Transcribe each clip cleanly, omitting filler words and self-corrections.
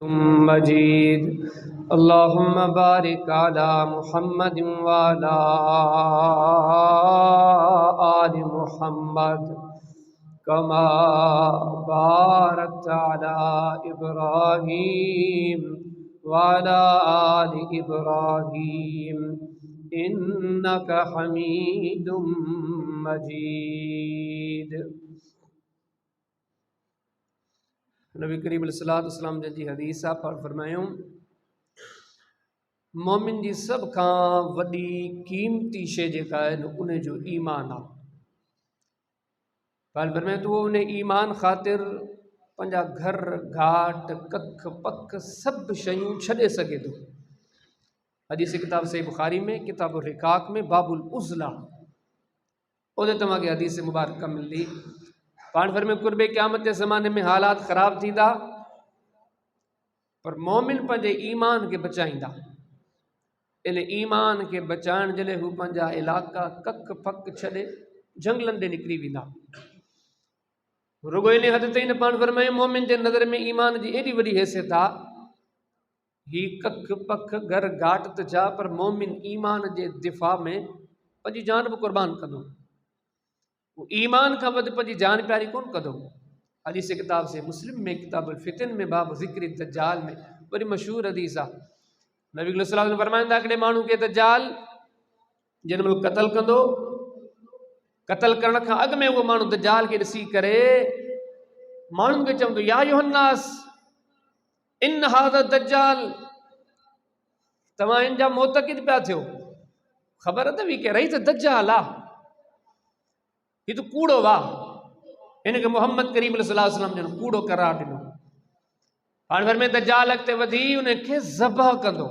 मजीद। अल्लाहुम्मा बारिक अला मुहम्मद व अला आलि मुहम्मद कमा बारकत अला इब्राहीम व अला आलि इब्राहीम इन्नका हमीदुम मजीद। नबी करीम अलैहिस्सलातु वस्सलाम जी हदीस आहे फरमायूं, मोमिन जी सब खां वॾी कीमती शइ जेका आहे न उन जो ईमान आहे। पाण फरमाए थो उन ईमान ख़ातिर पंहिंजा घर घाट कख पख सभु शयूं छॾे सघे थो। हदीस किताब सही बुखारी में किताब रिकाक में बाबुल उज़ला उते तव्हांखे हदीस मुबारक मिलंदी। पाण फरमाए कुर्बे क़यामत जे ज़माने में हालात ख़राब थींदा पर मोमिन पंहिंजे ईमान खे बचाईंदा। इन ईमान के बचाइण जे लाइ हू पंहिंजा इलाइक़ा कख पक छॾे जंगलनि ॾे निकिरी वेंदा। रुगो इन हद ताईं न पाण फरमाए मोमिन जे नज़र में ईमान जी एॾी वॾी हैसियत आहे। ही कख पख घर घाट त छा पर मोमिन ईमान जे दिफ़ा में पंहिंजी जान बि क़ुर्बान कंदो। वो ईमान खां वधि पंहिंजी जान प्यारी कोन कंदो। हदीस किताब से मुस्लिम में किताबुल फितन में बाब ज़िक्र दज्जाल में बड़ी मशहूर हदीस आहे। नबी सल्लल्लाहु अलैहि वसल्लम फरमाईंदा हिकिड़े माण्हू खे दज्जाल जिन महिल क़त्ल कंदो, क़त्ल करण खां अॻु में उहो माण्हू दज्जाल खे ॾिसी करे माण्हुनि खे चवंदो, या अय्युहन्नास इन हाज़ा दज्जाल, तव्हां इन जा मोतक़िद पिया थियो, ख़बर अथव ही के रही त दज्जाल आहे, हीउ त कूड़ो आहे। हिनखे मोहम्मद करीम सल्लल्लाहु अलैहि वसल्लम जन कूड़ो करार ॾिनो। हाणे घर में दज्जाल अॻिते वधी उनखे ज़बह कंदो।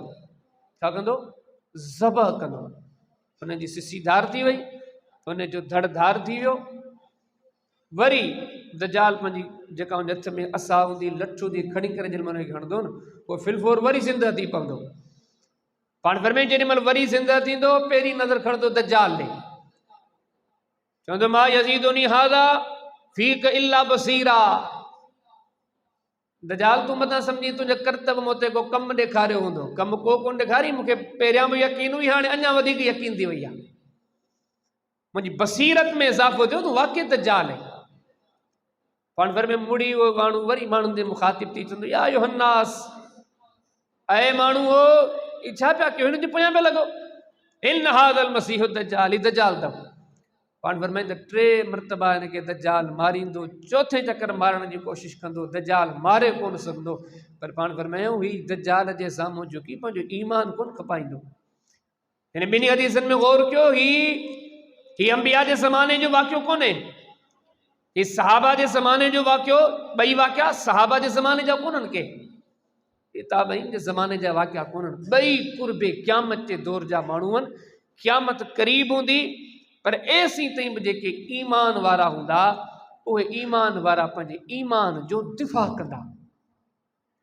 छा कंदो? ज़बह कंदो। उनजी सिसी धार थी वई, उनजो धड़ धार थी वियो। वरी दज्जाल पंहिंजी जेका उन हथ में असा हूंदी लठ हूंदी खणी करे जेॾी महिल खणंदो न उहो फिलफोर वरी ज़िंदह थी पवंदो। पाण फरमाए जेॾी महिल वरी ज़िंदह थींदो पहिरीं नज़र खणंदो दज्जाल ॾे, चवंदो मा यज़ीदुनी हाज़ा फ़ीक इल्ला बसीरा। दज्जाल तूं मथां सम्झी तुंहिंजे करतब मोते को कमु ॾेखारियो हूंदो, कमु को कोन ॾेखारी, मूंखे पहिरियां बि यकीन हुई हाणे अञा वधीक यकीन थी वई आहे। मुंहिंजी बसीरत में इज़ाफ़ो थियो, तूं वाक़ई दज्जाल आहे। पाण घर में मुड़ी उहो माण्हू वरी माण्हुनि जे मुखातिब थी चवंदो, या अय्युहन्नास, ऐं माण्हू हो ई छा पिया कयो, हिन जे पुठियां पिया लॻो, इन हाज़ल मसीह दज्जाल, ही दज्जाल अथव। पाण फरमाईंदा टे मरतबा हिनखे दज्जाल मारींदो, चौथे चकर मारण जी कोशिशि कंदो, दज्जाल मारे कोन सघंदो। पर पाण फरमायूं ही दज्जाल जे साम्हूं झुकी पंहिंजो ईमान कोन खपाईंदो। हिन ॿिन्ही हदीसनि में गौर कयो, ही अंबिया जे ज़माने जो वाक़ियो कोन्हे, ही सहाबा जे ज़माने जो वाक़ियो, ॿई वाक़िया सहाबा जे ज़माने जा कोन्हनि के, ताबईन जे ज़माने जा वाक़िया कोन्हनि, ॿई कुर्बे क़यामत जे दौर जा माण्हू आहिनि। क़यामत क़रीब हूंदी पर एसी ताईं बि जेके ईमान वारा हूंदा उहे ईमान वारा पंहिंजे ईमान जो दिफ़ा कंदा।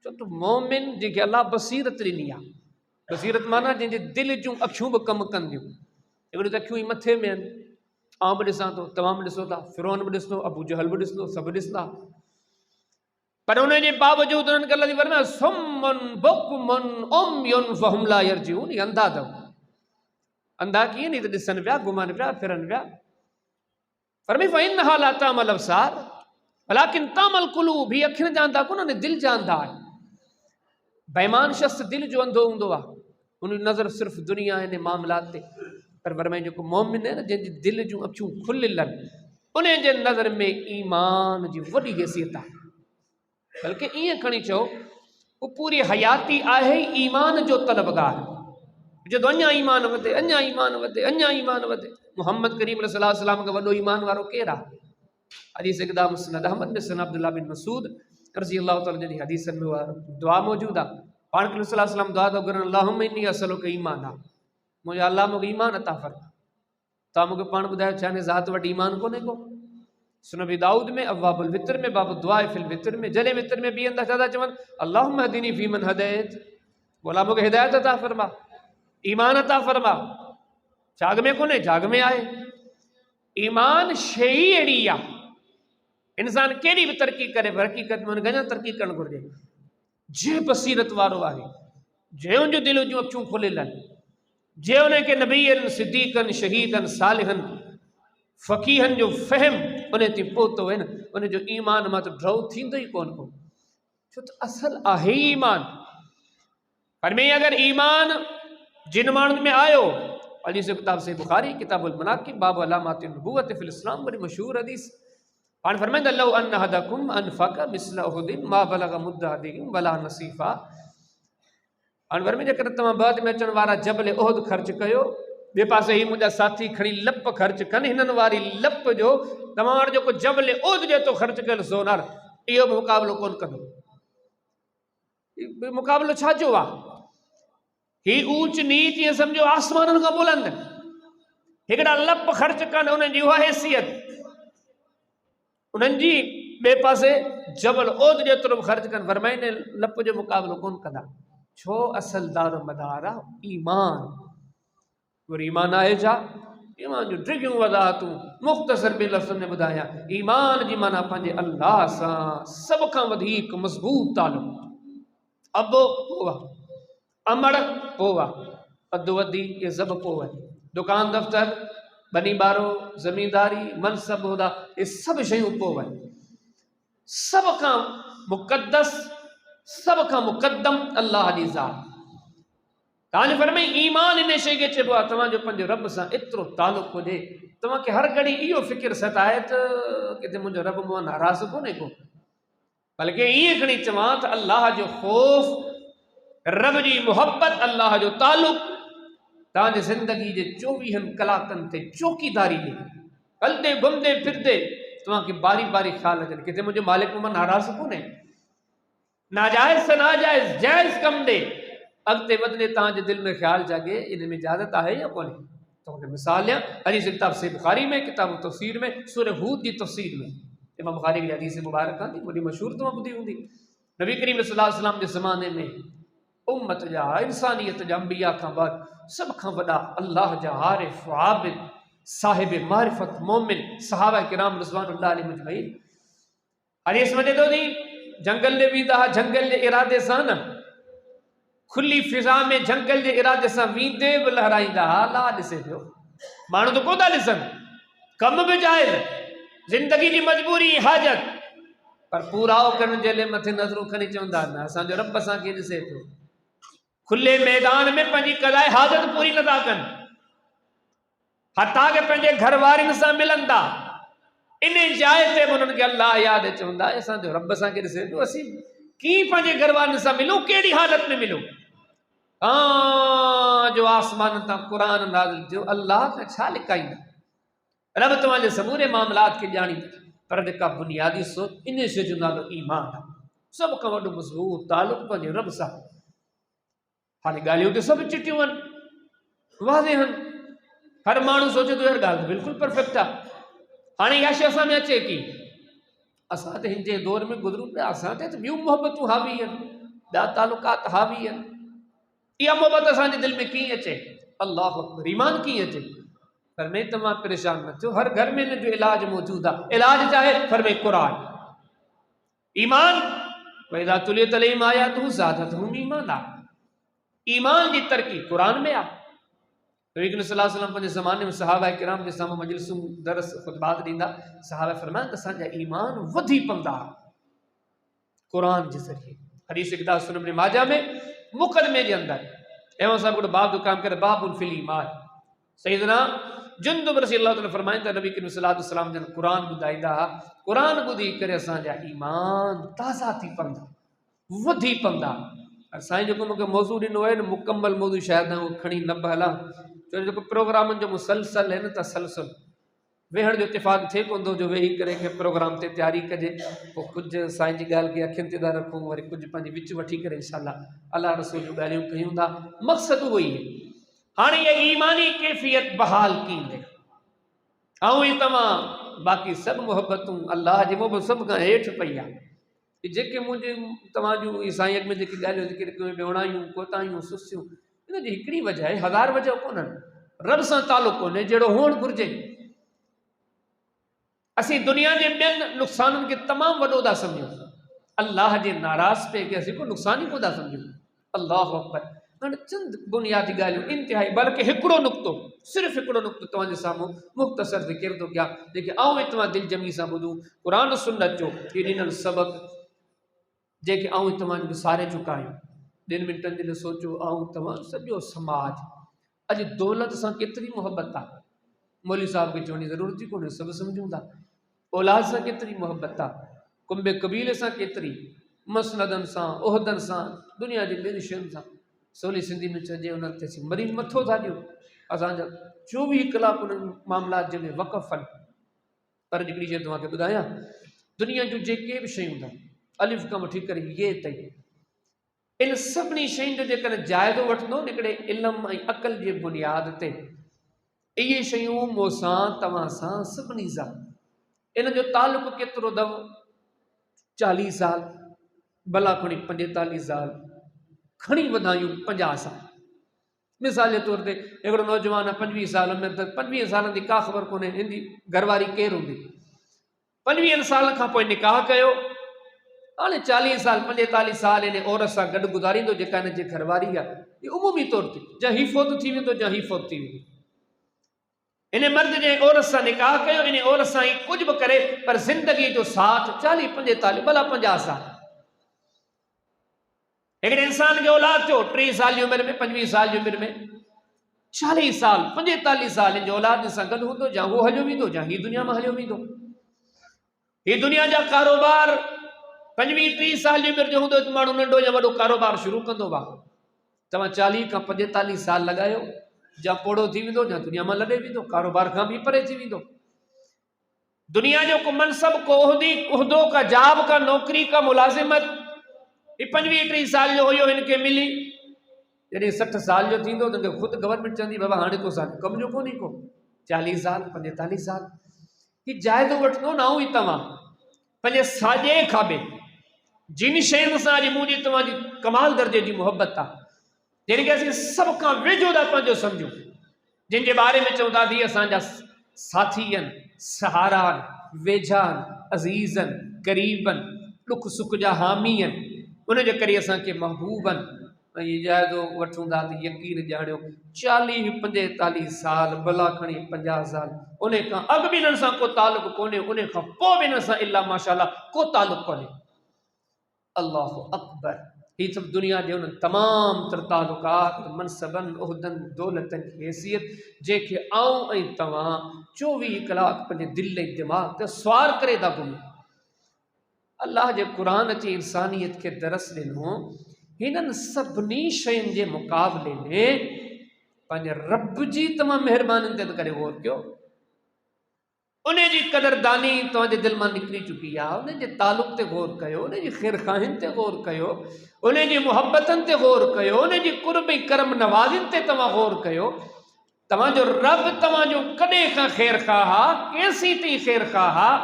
छो त मोमिन जंहिंखे अलाह बसीरत ॾिनी आहे, बसीरत माना जंहिंजे दिलि जूं अखियूं बि कमु कंदियूं। हिकिड़ियूं त अखियूं ई मथे में आहिनि, आउं बि ॾिसां थो, तव्हां बि ॾिसो था, फिरौन बि ॾिसंदो, अबू जहल बि ॾिसंदो, सभु ॾिसंदा, पर उन जे बावजूद उन्हनि खे अल्लाह फरमाए सुम्मुन बुक्मुन उम्युन फहुम ला यरजिऊन, अंधा अथव। अंधा कीअं, नहीं तो ॾिसनि पिया, घुमनि पिया, फिरनि पिया। फरमाए फइन्नहा ला तामल अब्सार वलाकिन तामल कुलूब, ही अखियुनि जा अंधा कोन, दिलि जा अंधा आहे। बेईमान शख़्स दिलि जो अंधो हूंदो आहे, उन नज़र सिर्फ़ु दुनिया हिन मामलात ते। पर फरमाए जेको मोमिन आहे न, जंहिंजी दिलि जूं अखियूं खुलियल आहिनि, उन जे नज़र में ईमान जी वॾी हैसियत आहे। बल्कि ईअं खणी चओ वो पूरी हयाती आहे ई ईमान जो तलबगार, जो अञा ईमान वधे, अञा ईमान वधे, अञा ईमान वधे। मोहम्मद करीम सल्लल्लाहु अलैहि वसल्लम खां वॾो ईमान वारो केरु आहे? हदीस किताब मुस्नद अहमद में सन अब्दुल्ला बिन मसूद रज़ी अल्लाह तआला जी हदीसन में उहा दुआ मौजूद आहे। पाण सल्लल्लाहु अलैहि वसल्लम दुआ थो घुरनि, अल्लाहुम्मा इन्नी असअलुका ईमान, मुंहिंजो अल्लाह मूंखे ईमान अता फरमा। तव्हां मूंखे पाण ॿुधायो छा हिन ज़ात वटि ईमान कोन्हे को? सुनबी दाऊद में अब्वाबुल वितर में बाबु दुआ फिल वितर में जॾहिं वितर में बीहंदा छा था चवनि, अल्लाहुम्मा हदीनी फीमन हदैत, बोला मूंखे हिदायत अता फरमा, ईमान अता फरमा। जाग में कोन्हे, जाग में आहे। ईमान शइ ई अहिड़ी आहे, इंसान केॾी बि तरक़ी करे पर हक़ीक़त में हुनखे अञा तरक़ी करणु घुरिजे। जे बसीरत वारो आहे, जे उनजो दिल जूं अखियूं खुलियल आहिनि, जे उनखे नबीअनि, सिद्दीक़नि, शहीदनि, सालिहनि, फ़क़ीहनि जो फ़हम उन ते पहुतो आहे न, उनजो ईमान मां त ड्रौ थींदो ई कोन को, छो त असल आहे ई ईमान। पर में अगर ईमान जिन माण्हुनि में आयो, हदीस किताब से बुखारी किताबुल मनाक़िब बाब अलामात नबुव्वत फिल इस्लाम, बड़ी मशहूर हदीस। पाण फरमाइंदा लौ अन अहदकुम अनफ़क़ मिस्ल उहुदिन मा बलग़ मुद्द अहदिहिम वला नसीफ़ा। हाणे वर में जेकर तव्हां बाद में अचण वारा जबल उहद ख़र्च कयो, ॿिए पासे ही मुंहिंजा साथी खणी लप ख़र्च कनि, हिननि वारी लप जो तव्हां वटि जेको जबल उहद जेतिरो ख़र्च कयल सोनार, इहो बि मुक़ाबिलो कोन कंदो। मुक़ाबिलो छा जो आहे? ही ऊच नीच ईअं सम्झो आसमाननि खां बुलंद, हिकिड़ा लप ख़र्च कनि, उन्हनि जी उहा हैसियत, उन्हनि जी ॿिए पासे जबल उहद जेतिरो बि ख़र्च कनि, फरमाईंदे लप जो मुक़ाबिलो कोन कंदा। छो? असल दारो मदार आहे ईमान। और ईमान आहे छा? ईमान जो डिघियूं वज़ाहतूं मुख़्तसर ॿिए लफ़्ज़नि में ॿुधायां। ईमान जी माना पंहिंजे अल्लाह सां सभ खां वधीक मज़बूत तालुक़। अबो पोइ अमड़ पोइ अधु वधी इहे सभु पोइ आहिनि। दुकान दफ़्तर, बनी बारो, ज़मींदारी, मनसब उहिदा, इहे सभु शयूं पोइ आहिनि। सभ खां मुक़द्दस, सभ खां मुक़द्दम अल्लाह जी ज़ात। तव्हांजे फरमाई ईमान इन शइ खे चइबो आहे, तव्हांजो पंहिंजे रब सां एतिरो तालुक़ु हुजे, तव्हांखे हर घड़ी इहो फ़िक्र सताए त किथे मुंहिंजो रब मूं नाराज़ कोन्हे को, बल्कि ईअं खणी चवां त अल्लाह जो ख़ौफ़, रब जी मुहबत, अल्लाह जो तालुक़ तव्हांजे ज़िंदगी जे 24 कलाकनि ते चौकीदारी ॾे। हलंदे घुमंदे फिरदे तव्हांखे बारी बारी ख़्याल अचनि, किथे मुंहिंजो मालिक मूं नाराज़ कोन्हे। नाजाइज़ से नाजाइज़ जाइज़ कमु ॾे, अॻिते वधंदे तव्हांजे दिलि में ख़्यालु जाॻे, इन में इजाज़त आहे या कोन्हे? त हुन मिसाल या हदीस किताब से बुखारी में, किताब तफ़सीर में, सूरह हूद जी तफ़सीर में, इमाम बुखारी की हदीस मुबारक थी, वॾी मशहूर तव्हां ॿुधी हूंदी। नबी करीम सल्लल्लाहु अलैहि वसल्लम जे ज़माने में उम्मत जा, इंसानियत जा अंबिया खां बाद सभ खां वॾा अल्लाह जा आरिफ़, आबिद, साहिब मारिफत, मोमिन सहाबा किराम रिज़वानुल्लाह अलैहिम अजमईन। हदीस में ॾिठो थी, जंगल में वेंदा हुआ, जंगल जे इरादे सां न, खुली फिज़ा में जंगल जे इरादे सां वेंदे बि लहराईंदा हुआ। अल्लाह ॾिसे पियो, माण्हू त कोन था ॾिसनि, कम बि जाइज़, ज़िंदगी जी मजबूरी, हाजत, पर पूराओ करण जे लाइ मथे नज़रूं खणी चवंदा न असांजो रब असांखे ॾिसे पियो। खुले मैदान में पंहिंजी कदाए हाजत पूरी नथा कनि, हथा के पंहिंजे घर वारनि सां मिलनि था, इन जाइ ते बि उन्हनि खे अल्लाह यादि चवंदा असांजो रब असांखे ॾिसे पियो। असीं कीअं पंहिंजे घर वारनि सां मिलूं, कहिड़ी हालत में मिलूं? जो आसमान तां क़ुरान नाज़िल थियो, अल्लाह खां छा लिकाईंदा? रब तव्हांजे समूरे मामलात खे ॼाणींदा, पर जेका बुनियादी सोच, इन शइ जो नालो ईमान आहे। सभ खां वॾो मज़बूत तालुक़ु पंहिंजे रब सां। हाणे ॻाल्हियूं त सभु चिटियूं आहिनि, वाज़े आहिनि, हर माण्हू सोचे थो यार ॻाल्हि बिल्कुलु परफेक्ट आहे। हाणे इहा शइ असां में अचे की असां त हिन जे दौर में गुज़रूं पिया, असां ते त ॿियूं मोहबतूं हावी आहिनि, ॿिया तालुकात हावी आहिनि। इहा मोहबत असांजे दिलि में कीअं अचे? अल्लाह अकबर, ईमान कीअं अचे? पर में तव्हां परेशान न थियो, हर घर में हिन जो इलाज मौजूदु आहे। इलाज चाहे पर में क़ुरान, ईमान, वइज़ा तुलियत अलैहिम आयातुहु ज़ादतहुम ईमाना। ईमान जी तरक़ी क़ुरान में आहे। नबी करीम सल्लल्लाहु अलैहि वसल्लम पंहिंजे ज़माने में सहाबा किराम जे साम्हूं मजलिसूं, दरस, ख़ुतबात ॾींदा, सहाबा फरमाइनि त असांजा ईमान वधी पवंदा क़ुरान जे ज़रिए। हदीस किताब सुनन इब्न माजा में मुक़दमे जे अंदरि एवं सां गॾु बाब जो काम करे, बाबुल फिल ईमान। सैयदना जुंदुब रज़ियल्लाहु ताला फरमाइनि त नबी करीम सल्लल्लाहु अलैहि वसल्लम जन क़ुरान ॿुधाईंदा, क़ुरान ॿुधी करे असांजा ईमान ताज़ा थी पवंदा, वधी पवंदा। साईं जेको मूंखे मौज़ू ॾिनो आहे न, मुकमल मौज़ू शायदि उहो खणी न बि हलां, छो जेको प्रोग्रामनि जो मुसलसल आहे न, तसलसल वेहण जो इत्तेफ़ाक़ थिए कोन थो जो वेही करे के प्रोग्राम ते तयारी कजे, पोइ कुझु साईं जी ॻाल्हि खे अखियुनि ते था रखूं, वरी कुझु पंहिंजे विच वठी करे इंशाअल्लाह अल्लाह रसूल जूं ॻाल्हियूं कयूं था। मक़सदु उहो ई आहे। हाणे इहा ईमानी कैफ़ियत बहाल कींदे, ऐं ई तव्हां बाक़ी सभु मोहबतूं अल्लाह जी मोहबत सभु खां हेठि पई आहे। जेके मुंहिंजे तव्हां जूं साईं अॻ में जेके ॻाल्हियूं जेके बेवणायूं, कोतायूं, सुसियूं, इन जी हिकिड़ी वजह आहे, हज़ार वजह कोन्हनि। रब सां तालुक़ु कोन्हे जहिड़ो हुअणु घुरिजे। असीं दुनिया जे ॿियनि नुक़साननि खे तमामु वॾो था सम्झूं, अल्लाह जे नाराज़ पे के असीं को नुक़सान ही कोन था सम्झूं। अल्लाहु अकबर। हाणे चंद बुनियादी ॻाल्हियूं इंतिहाई, बल्कि हिकिड़ो नुक़्तो, सिर्फ़ु हिकिड़ो नुक़्तो तव्हांजे साम्हूं मुख़्तसर ज़िक्र थो कयां, जेके आऊं ऐं तव्हां दिलि जमी सां ॿुधूं। क़ुरान सुन्नत जो इहे ॾिनल सबक़ जेके आऊं तव्हां विसारे चुका आहियूं। 2 मिंटनि जे लाइ सोचो, आऊं तव्हां सॼो समाज अॼु दौलत सां केतिरी मुहबत आहे। मौलवी साहब खे चवण जी ज़रूरत ई कोन्हे, सभु सम्झूं था। औलाद सां केतिरी मुहबत आहे, कुंबे कबीले सां केतिरी, मसनदनि सां, उहिदनि सां, दुनिया जी ॿियनि शयुनि सां। सवली सिंधी में चइजे, उन्हनि ते असीं मरी मथो था ॾियूं। असांजा 24 कलाक उन्हनि मामलात जे में वक़फ़ आहिनि। पर हिकिड़ी शइ तव्हांखे ॿुधायां, दुनिया जूं जेके बि शयूं अथव, अलिफ़ खां वठी करे ये ताईं, इन सभिनी शयुनि जो जेकॾहिं जाइज़ो वठंदो हिकिड़े इल्म ऐं अक़ल जे बुनियाद ते, इहे शयूं मूंसां तव्हां सां सभिनी सां इन जो तालुक़ु केतिरो अथव? 40 साल, भला खणी 45 साल, खणी वधायूं 50 साल। मिसाल जे तौर ते हिकिड़ो नौजवान आहे 25 साल में, त 25 सालनि जी का ख़बर कोन्हे हिंदी घरवारी केरु हूंदी। 25 साल खां पोइ निकाह कयो, हाणे 40 साल 45 साल इन औरत सां गॾु गुज़ारींदो जेका हिन जी घरवारी आहे। इहो उमूमी तौर ते जा ही फ़ौत थी वेंदो, जा ही फ़ौत थी वेंदी। इन मर्द जे औरत सां निकाह कयो, इन औरत सां ई कुझु बि करे, पर ज़िंदगीअ जो साथ 40 45 भला 50 साल। हिकिड़े इंसान खे औलाद थियो 30 साल जी उमिरि में, 25 साल जी उमिरि में, 40 साल 45 साल इन जो औलाद सां गॾु हूंदो, जा उहो हलियो वेंदो, जा ही दुनिया में हलियो वेंदो। ही दुनिया जा कारोबार 25-30 साल जी उमिरि जो हूंदो त माण्हू नंढो या वॾो कारोबार शुरू कंदो आहे। तव्हां 40 खां 45 साल लॻायो, जा पोड़ो थी वेंदो, जा दुनिया में लॾे वेंदो, कारोबार खां बि परे थी वेंदो। दुनिया जो को मनसब, को उहिदो, का जाब, का नौकरी, का मुलाज़िमत 25-30 साल जो हुयो, हिनखे मिली, जॾहिं 60 साल जो थींदो त ख़ुदि गवर्नमेंट चवंदी बाबा हाणे तो साल कम जो कोन्हे को। 40 साल 45 साल ही जाइज़ो वठंदो न आऊं ई तव्हां पंहिंजे साॼे खाॿे जिन शयुनि सां अॼु मुंहिंजी तव्हांजी कमाल दर्जे जी मुहबत आहे, जंहिं खे असीं सभ खां वेझो था पंहिंजो सम्झूं, जिन जे बारे में चवंदा थी असांजा साथी आहिनि, सहारा आहिनि, वेझा आहिनि, अज़ीज़ आहिनि, क़रीब आहिनि, ॾुख सुख जा हामी आहिनि, उनजे करे असांखे महबूब आहिनि। ऐं इजाज़ो वठूं था त यकीन ॼाणियो 40-45 साल भला खणी 50 साल उन खां अॻु बि हिननि सां को तालुक़ु कोन्हे, उन खां पोइ बि हिन सां इल्ला माशाअल्लाह को तालुक़ु कोन्हे। अल्लाहु अकबर। ही सभु दुनिया जे उन्हनि तमामु तर तालुक़ात, मनसबनि, उहिदनि, दौलतनि, हैसियत जंहिंखे आऊं ऐं तव्हां 24 कलाक पंहिंजे दिलि ऐं दिमाग़ ते सुवार करे था घुमूं। अल्लाह जे क़ुरान जे इंसानियत खे दरस ॾिनो, हिननि सभिनी शयुनि जे मुक़ाबले में पंहिंजे रब जी तमामु महिरबानी ते करे गौर कयो। उन जी क़दरदानी तव्हांजे दिलि मां निकिरी चुकी आहे, उन जे तालुक़ ते गौर कयो, उन जी ख़ैरख़ाहियुनि ते गौर कयो, उन जी मुहबतनि ते गौर कयो, उन जी कुर्ब ऐं करम नवाज़िन ते तव्हां गौर कयो। तव्हांजो रब तव्हांजो कॾहिं खां ख़ैरख़ाह आहे, केसीं ताईं ख़ैरख़ाह आहे,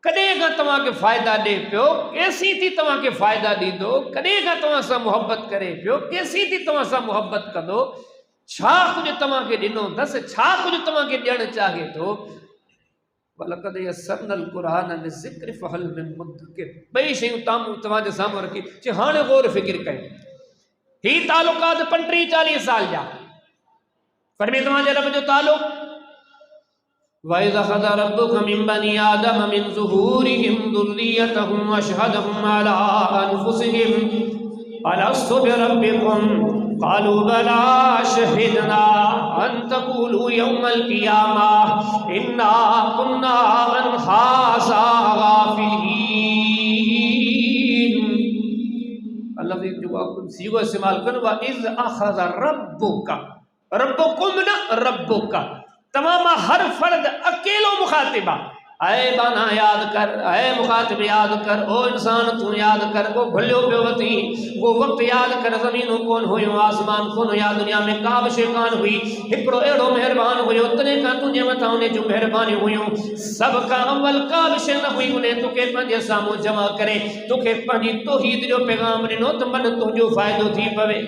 कॾहिं खां तव्हांखे फ़ाइदा ॾे पियो, केसीं थी तव्हांखे फ़ाइदा ॾींदो, कॾहिं खां तव्हां सां मुहबत करे पियो, केसीं थी तव्हां सां मुहबत कंदो, छा कुझु तव्हांखे ॾिनो अथसि, छा कुझु तव्हांखे ॾियणु चाहे थो। वलक़द यस्सरनल क़ुरान लिज़िक्र फ़हल मिन मुद्दकिर। ॿई शयूं तव्हांजे साम्हूं रखी चई हाणे गौर फ़िक्र कयो। ही तालुक़ात 35-40 साल जा, पर में तव्हांजे रब जो तालुक़ वइज़ अख़ज़ रब्बुका मिन बनी आदम मिन ज़ुहूरिहिम ذُرِّयَّتَهُمْ वअशहदहुम अला अनफुसिहिम अलस्तु बिरब्बिकुम क़ालू बला शहिदना अन तक़ूलू यौमल क़ियामा इन्ना कुन्ना अन हाज़ा गाफ़िलीन। अल्लाह ने जवाब सीगो इस्तेमाल करो, वइज़ अख़ज़ रब्बुका, रब्बुकुम न रब्बुका, तमाम हर फर्द अकेलो मुखातिबा। ऐ बाना याद कर, ऐ मुखातिब याद कर, ओ इंसान तू याद कर, वो भुलियो पियो वती, वो वक्त याद कर, ज़मीनूं कोन हुयूं, आसमान कोन हुया, दुनिया में का बि शइ कान हुई, हिकिड़ो अहिड़ो महिरबान हुयो, तॾहिं खां तुंहिंजे मथां उन जूं महिरबानियूं हुयूं, सभ खां अव्वल का बि शइ न हुई, उन तोखे पंहिंजे साम्हूं जमा करे तोखे पंहिंजी तौहीद जो पैगाम ॾिनो त मन तुंहिंजो फ़ाइदो थी पवे।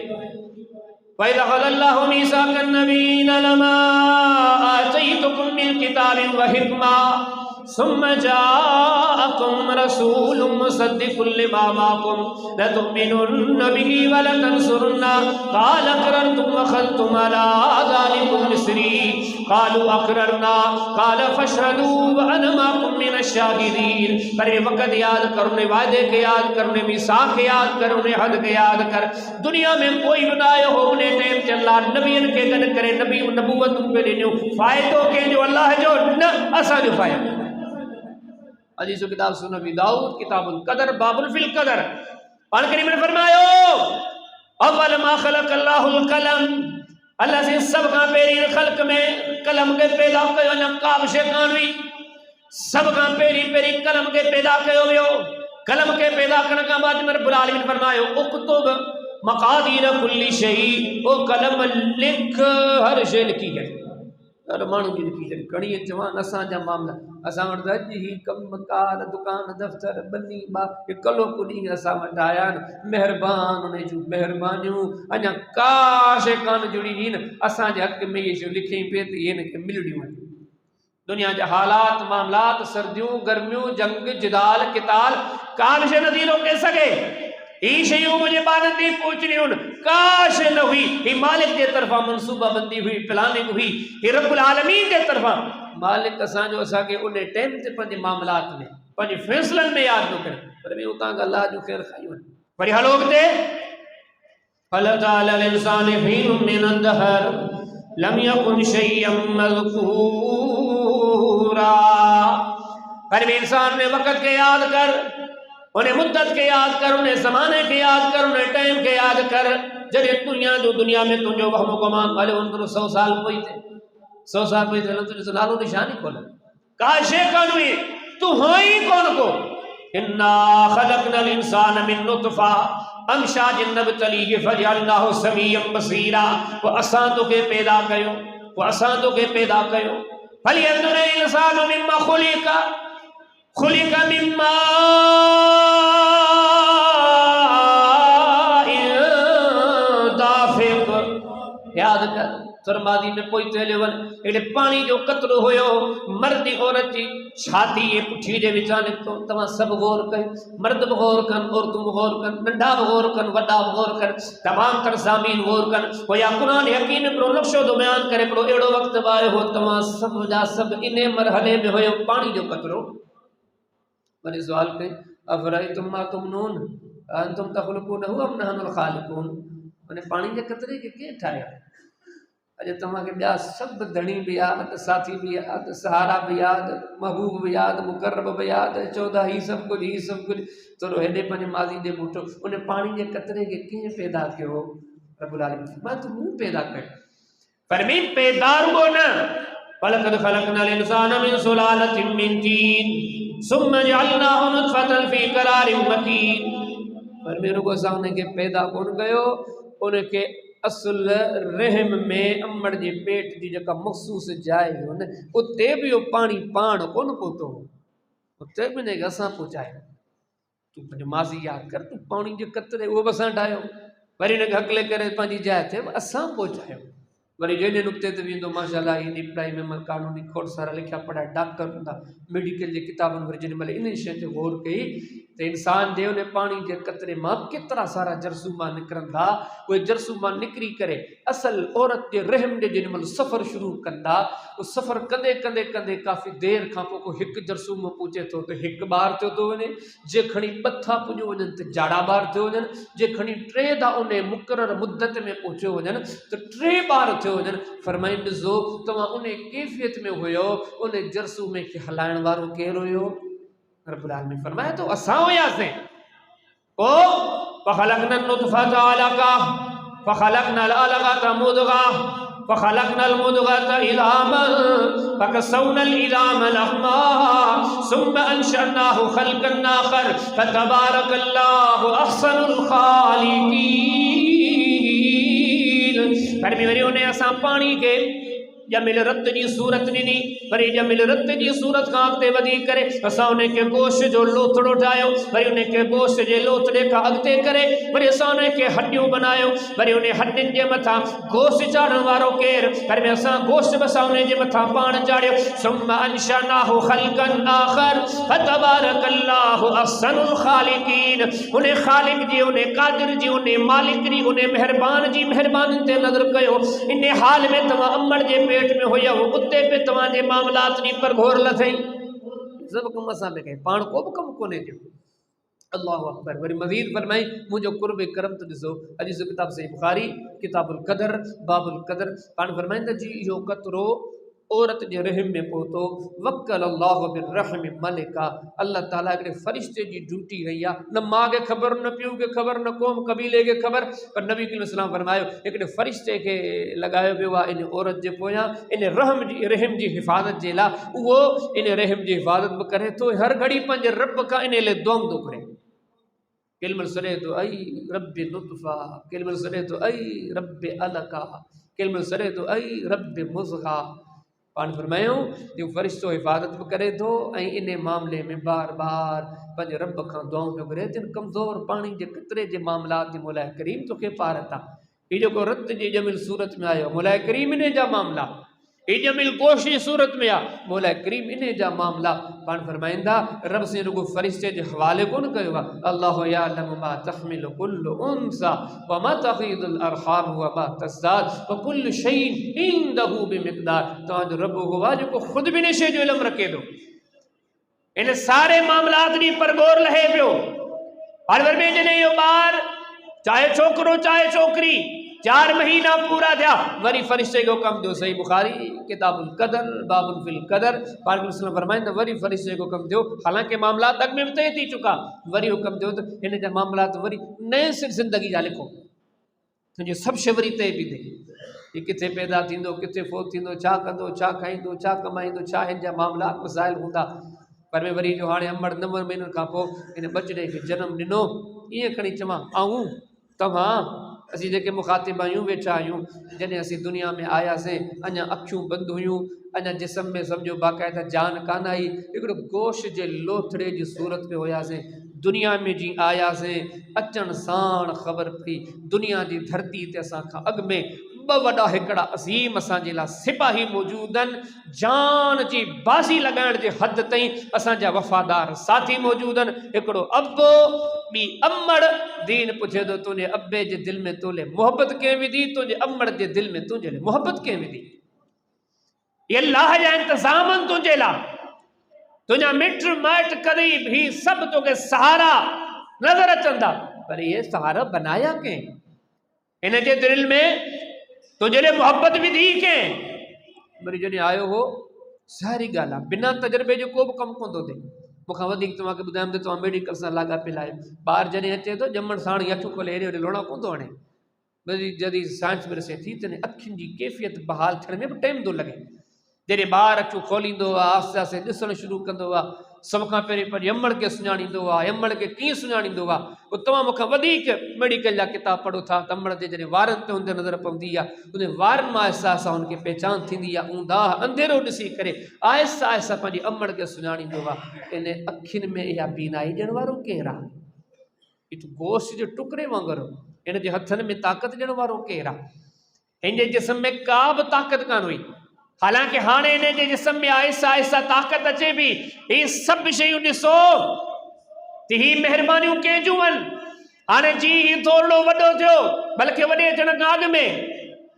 वइज़ अख़ज़ अल्लाहु मीसाक़न नबिय्यीन लमा आतैतुकुम मिन किताबिन व हिकमा, सुम्मा जाअकुम रसूलुम मुसद्दिकुल लिमा माअकुम लतुमिनुन्न बिही व लतंसुरुन्ना क़ाल अक़ररतुम व अख़ज़्तुम अला ज़ालिकुम मिस्री क़ालू अक़ररना क़ाल फ़अशहदू व अना माअकुम मिनश्शाहिदीन। पर ये वक़्त याद कर, उन्हें वादे के याद कर, उन्हें मिसाक़ याद कर, उन्हें हद के याद कर। दुनिया में कोई बनाए हो उन्हें टाइम चला नबीन के गन करे, नबी नबूवत पे ॾिनियूं फ़ाइदो के जो अल्लाह जो न असां जो फ़ाइदो। हदीस किताब सुन नबी दाऊद किताबुल कदर बाबुल फिल कदर। कुरान करीम में फरमायो अव्वल मा खलक अल्लाहुल कलम, अल्लाह से सब का पेरी खल्क में कलम के पैदा कयो न काब से कानवी सब का पेरी पेरी कलम के पैदा कयो वियो। कलम के पैदा करने का बाद में रब्बुल आलमीन फरमायो उक्तुब मकादीर कुल्ली शई, ओ कलम लिख हर शै लिखी है। हर माण्हू जी लिखी है घणी जवान असांजा मामला असां वटि अॼु ही कम कार दुकान दफ़्तर बनी बा कलो कुॾी असां वटि आया आहिनि। महिरबान उन जूं महिरबानियूं अञा का शइ कान जुड़ी हुई न असांजे हक़ में इहे शयूं लिखी पई त इहे हिनखे मिलणियूं आहिनि। दुनिया जा हालात मामलात सर्दियूं गर्मियूं जंग जिदाल किताल का बि शइ नथी रोके सघे। ही शयूं मुझे बारन दी पूछनियूं काश न हुई, ही मालिक के तरफा मनसूबा बंदी हुई प्लानिंग हुई, ही रब्बुल आलमीन के तरफा मालिक असांजो असांखे उन टाइम ते पंहिंजे मामलात में पंहिंजे फैसलनि में यादि न करे पर ॿियो उतां खां अलाह जो ख़ैर खाई वञे। वरी हलो अॻिते हल तालल इंसान हीन मिन दहर लम यकुन शैयम मज़कूरा। पर इंसान ने वक़्त के याद कर, उन्हें मुद्दत के याद कर, उन्हें ज़माने के याद कर, उन्हें टाइम के याद कर। जॾहिं दुनिया में तुंहिंजो वहमो गुमान हलियो 100 साल पोइ थे 100 साल पोइ थे तुंहिंजो नालो निशानी कोन का शइ कोन हुई तू हो ही कोन को। इन्ना ख़लक़नल इंसान मिन नुतफ़ा अमशाजिन नब्तलीहि फजअलनाहु समीअन बसीरा। वो असां तोखे पैदा कयो, वो असां तोखे पैदा कयो। फलियंजुर इंसानु मिम्मा खुलिका खुलिका मिम्मा याद कर सरमादी में कोई चले वन एडे पानी जो कतरो होयो मर्दी औरत जी छाती ये पुठी जे विचा निकतो। तमा सब गौर कर, मर्द गौर कर, औरतूं गौर कर, नंढा गौर कर, वड्डा गौर कर, तमाम तर सामीन गौर कर। वो या कुरान यकीन प्रो नक्शो दो बयान करे प्रो एड़ो वक्त आयो हो तमा सब जा सब इने मरहले में होयो पानी जो कतरो। वरी सवाल कई अफराइतुम मा तुमनून अंतुम तखलुकूनहु अम नहनुल खालिकून। माने पानी जे कतरे के के ठाया अॼु तव्हांखे ॿिया सभु धणी बि यादि, साथी बि यादि, सहारा बि यादि, महबूब बि यादि, मुक़रब बि यादि, चौधा ही सभु कुझु ही सभु कुझु थोरो हेॾे पंहिंजे माज़ी ॾे मुठो उन पाणी जे कतरे खे कीअं पैदा कयो। रब्बुल आलमीन मां तूं मूं पैदा कयो पर मी पैदा रुगो न वलक़द ख़लक़नल इंसान मिन सुलालतिन मिन तीन सुम्मा जअलनाहु नुतफ़तन फ़ी क़रारिन मकीन। पर मैं रुगो असां उनखे पैदा कोन कयो, उनखे असल रहम में अमड़ जे पेट जी जेका मखसूस जाइ हो न उते भी वो पानी पाण कोन पहुतो, उते भी ने असां पहुचायो। तू पंहिंजो माज़ी यादि कर, तू पानी जे कतरे उहो बि असां ठाहियो, वरी हुनखे हकले करे पंहिंजी जाइ ते असां पहुचायो। वरी जहिड़े नुक़्ते ते वेंदो माशाअल्लाह हिंदी पढ़ाई में कानूनी खोड़ सारा लिखिया पढ़ा डॉक्टर हूंदा मेडिकल जे किताबनि वरी जेॾी महिल इन शइ ते गौर कई त इंसान जे उन पानी जे कतरे मां केतिरा सारा जरसूमा निकिरंदा। उहे जरसूमा निकिरी करे असल औरत जे रहम जे जेॾी महिल सफ़र शुरू कंदा उहो सफ़र कंदे कंदे कंदे काफ़ी देरि खां पोइ को हिकु जरसूमो पूछे थो त हिकु ॿार थियो थो वञे, जे खणी ॿ था पुॼो वञनि त जाड़ा ॿार थियो वञनि, जे खणी 3 था उन मुक़रर मुद्दत में पहुचियो वञनि त 3 ॿार थियो वञनि। फरमाइनि ॾिसो तव्हां उन कैफ़ियत में हुयो, उन जरसूमे खे हलाइण वारो केरु हुयो? रब्बुल आलमीन फरमाए तो असां हुयासीं। ओ फखलकनन नुतफत अलका फखलकनल अलक़त मुदगा फखलकनल मुदगत इलामन फकसौनल इलाम लहमा सुम्मा अंशअनाहु खल्कन आखर फतबारकल्लाहु अहसनुल खालिकीन। पर मेरे उन्हें असां पानी के जमिल रत जी सूरत ॾिनी, वरी जमिल रत जी सूरत खां अॻिते वधी करे असां उन खे गोश्त जो लोथड़ो ठाहियो, वरी उन खे गोश्त जे लोथड़े खां अॻिते करे वरी असां उन खे हड्डियूं बनायो, वरी उन हड्डियुनि जे मथां गोश्त चाढ़ण वारो केरु, पर में असां गोश्त बि असां उन जे मथां पाण चाढ़ियो। सुम्मा अंशअनाहु ख़ल्क़न आख़र फतबारकल्लाहु अहसनुल ख़ालिक़ीन। उन ख़ालिक जी, उन कादिर जी, उन मालिक जी, उन मेहरबान जी महिरबानी ते नज़र कयो। इन हाल में तव्हां अम्मड़ जे पेट में हुया हो, उते पे तव्हांजे मामलात नी पर घोर लथई, सब कम असां पे कई, पाण को भी कम कोने जो। अल्लाहु अकबर। वरी मज़ीद फरमाई मुझो कुर्ब करम तो ॾिसो, हदीस किताब से बुखारी किताबुल कदर बाबुल कदर पाण फरमाइंदा जी इहो कतरो औरत जे रहम में पहुतो, वक्कल अल्लाहु बिर्रहम मलिका, अल्लाह ताला हिकिड़े फरिश्ते जी ड्यूटी कई आहे, न मां खे ख़बर, न पीउ खे ख़बर, न क़ौम कबीले खे ख़बर, पर नबी इस्लाम फरमायो हिकिड़े फरिश्ते खे लॻायो वियो आहे इन औरत जे पोयां, इन रहम जी हिफ़ाज़त जे लाइ। उहो इन रहम जी हिफ़ाज़त बि करे थो, हर घड़ी पंहिंजे रब खां इन लाइ दुआऊं थो करे। केॾीमहिल सॾे थो ऐं रब नुतफ़ा, केॾीमहिल सॾे थो ऐं रब अलका, केॾीमहिल सॾे थो ऐं रब मुज़ग़ा। पाण फरमायूं जो फ़रिश्तो हिफ़ाज़त बि करे थो ऐं इन मामले में बार बार पंहिंजे रब खां दुआऊं पियो करे। जिन कमज़ोर पाणी जे कतरे जे मामलात जे मौला करीम तोखे पार था। हीउ जेको रत जी ॼमियल सूरत में आयो मौला करीम इन जा मामला, हीउ ॼमियल गोश्त जी सूरत में आहे मौला करीम इन जा मामला। पाण फरमाईंदा रब से रुगो फ़रिश्ते जे हवाले कोन कयो आहे, अल्लाहु यअलमु मा तहमिलु कुल्लु उन्सा व मा तग़ीदुल अरहाम व मा तज़दाद व कुल्लु शैइन इंदहु बिमिक़दार। तव्हांजो रब उहो आहे जेको ख़ुदि बि इन शइ जो इल्मु रखे थो, इन सारे मामलात ॾींहुं परगोर लहे पियो। हर वर में जॾहिं इहो ॿार चाहे छोकिरो चाहे छोकिरी 4 महीना पूरा थिया, वरी फरिश्ते को कम दियो। सही बुखारी किताबुल कदर बाबुल फिल कदर पाक वसल्लम फरमाइंदा वरी फरिश्ते को कम दियो, हालांकि मामलात अॻ में बि तय थी चुका, वरी हुकम दियो त हिन जा मामलात वरी नए सिर ज़िंदगी जा लिखो, तुंहिंजी सभु शइ वरी तय बि थिए, हीउ किथे पैदा थींदो, किथे फोत थींदो, छा कंदो, छा खाईंदो, छा कमाईंदो, छा हिन जा मामलात मसाइल हूंदा। पर में वरी जो हाणे अमड़ 9 महीननि खां पोइ हिन बचड़े खे जनमु ॾिनो, ईअं खणी चवां आऊं तव्हां असीं जेके मुखातिब आहियूं वेठा आहियूं, जॾहिं असीं दुनिया में आयासीं अञा अखियूं बंदि हुयूं, अञा जिस्म में सम्झो बाक़ाइदा जान कान आई, हिकिड़ो गोश्त जे लोथड़े जी सूरत में हुयासीं। दुनिया में जी आयासीं अचण साण ख़बर पई दुनिया जी धरती ते असां खां अॻु में 2 वॾा हिकिड़ा अज़ीम असांजे लाइ सिपाही मौजूद आहिनि, जान जी बाज़ी लॻाइण जे हद ताईं असांजा वफ़ादार साथी मौजूद आहिनि। हिकिड़ो अब्बो ॿी अम्मड़। दीन पुछे थो तुंहिंजे अब्बे जे दिलि में तोले मोहबत कंहिं विधी, तुंहिंजे अम्मड़ जे दिलि में तुंहिंजे लाइ मोहबत कंहिं विधी? ये अल्लाह जा इंतज़ाम आहिनि तुंहिंजे लाइ, तुंहिंजा मिट माइट क़रीब ही सभु तोखे सहारा नज़र अचंदा, पर ये सहारा बनाया कंहिं? इन जे दिलि में तुंहिंजे लाइ मोहबत विधी कंहिं? वरी जॾहिं आयो हो सारी ॻाल्हि आहे, बिना तजुर्बे जो को बि कमु कोन थो थिए। मूंखां वधीक तव्हांखे ॿुधायां त तव्हां मेडिकल सां लाॻापियल आहियो, ॿार जॾहिं अचे थो ॼमण साण ई अखियूं खोले हेॾे होॾे लोड़ा कोन थो हणे। वरी जॾहिं साइंस में ॾिसे थी त अखियुनि जी कैफ़ियत बहाल थियण में बि टाइम थो लॻे। जॾहिं ॿार अखियूं खोलींदो आहे, आहिस्ते आहिस्ते ॾिसणु शुरू कंदो आहे, सभ खां पहिरीं अमड़ खे सुञाणींदो आहे, अमड़ खे कीअं सुञाणींदो आहे। पोइ तव्हां मूंखां वधीक मेडिकल जा किताब पढ़ो था त अमड़ जे जॾहिं वारनि ते हुनते नज़र पवंदी आहे, उन वारनि मां आहिस्ता आहिस्ता हुनखे पहचान थींदी आहे, ऊंधा अंधेरो ॾिसी करे आहिस्ता आहिस्ता पंहिंजी अमड़ खे सुञाणींदो आहे। इन अखियुनि में इहा बीनाई ॾियण वारो केरु आहे? हिकु गोश्त जे टुकड़े वांगुरु, इन जे हथनि में ताक़त ॾियण वारो केरु आहे? हिन जे जिस्म में का बि ताक़त कान हुई, हालांकि हाणे इन जे जिस्म में आहिस्ता आहिस्ता ताक़त अचे पई। ही सभु शयूं ॾिसो त ही महिरबानियूं कंहिंजूं आहिनि। हाणे जी ही थोरो वॾो थियो, बल्कि वॾे थियण खां अॻु में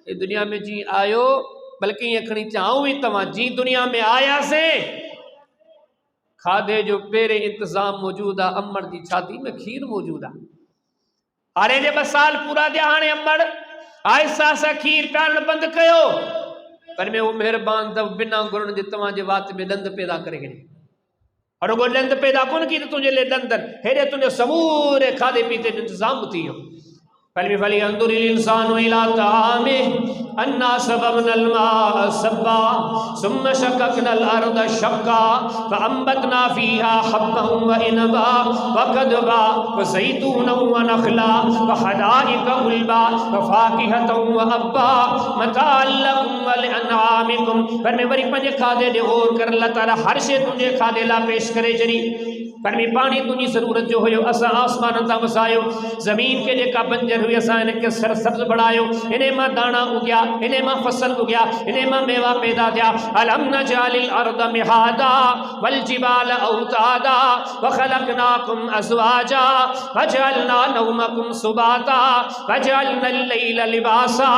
ही दुनिया में जी आयो, बल्कि ईअं खणी चाहूं ई तव्हां जी दुनिया में आयासीं, खाधे जो पहिरें इंतज़ाम मौजूदु आहे, अमड़ जी छाती में खीर मौजूदु आहे। हाणे जे 2 साल पूरा थिया, हाणे अमड़ आहिस्ता आहिस्ता खीर पीआरणु बंदि कयो, पर में वो मेहरबान त बिना घुरण जे तव्हांजे वात में ॾंद पैदा करे छॾे। और रुगो ॾंद पैदा कोन की त तुंहिंजे लाइ ॾंदनि, हेॾे तुंहिंजे समूरे खाधे पीते जो इंतज़ाम थी वियो। फलियंजुरिल इंसानु इला ताअमिहि अन्ना सबबनल माअ सबा सुम्मा शक़क़नल अर्द शक़्क़ा फअंबतना फ़ीहा हब्बन व इनबा व कदबा व ज़ैतूनन व नख़ला व हदाइक़ गुलबा व फ़ाकिहतन व अब्बा मताअन लकुम व लिअनआमिकुम। पर में वरी पंहिंजे खाधे ॾे गौर कर, अल्लाह ताला हर शइ तुंहिंजे खाधे लाइ पेश करे छॾी। पर में पानी तुझी ज़रूरत जो हुयो, असां आसमान तां वसायो, ज़मीन के जेका बंजर हुई असां इनके सरसब्ज़ बढ़ायो, इने मां दाणा उगिया, इने मां फसल उगिया, इने मां मेवा पैदा थिया। अलम नजअलिल अर्द मिहादा वल जिबाल औतादा व खलक़नाकुम अज़वाजा वजअलना नौमकुम सुबाता वजअलनल लैला लिबासा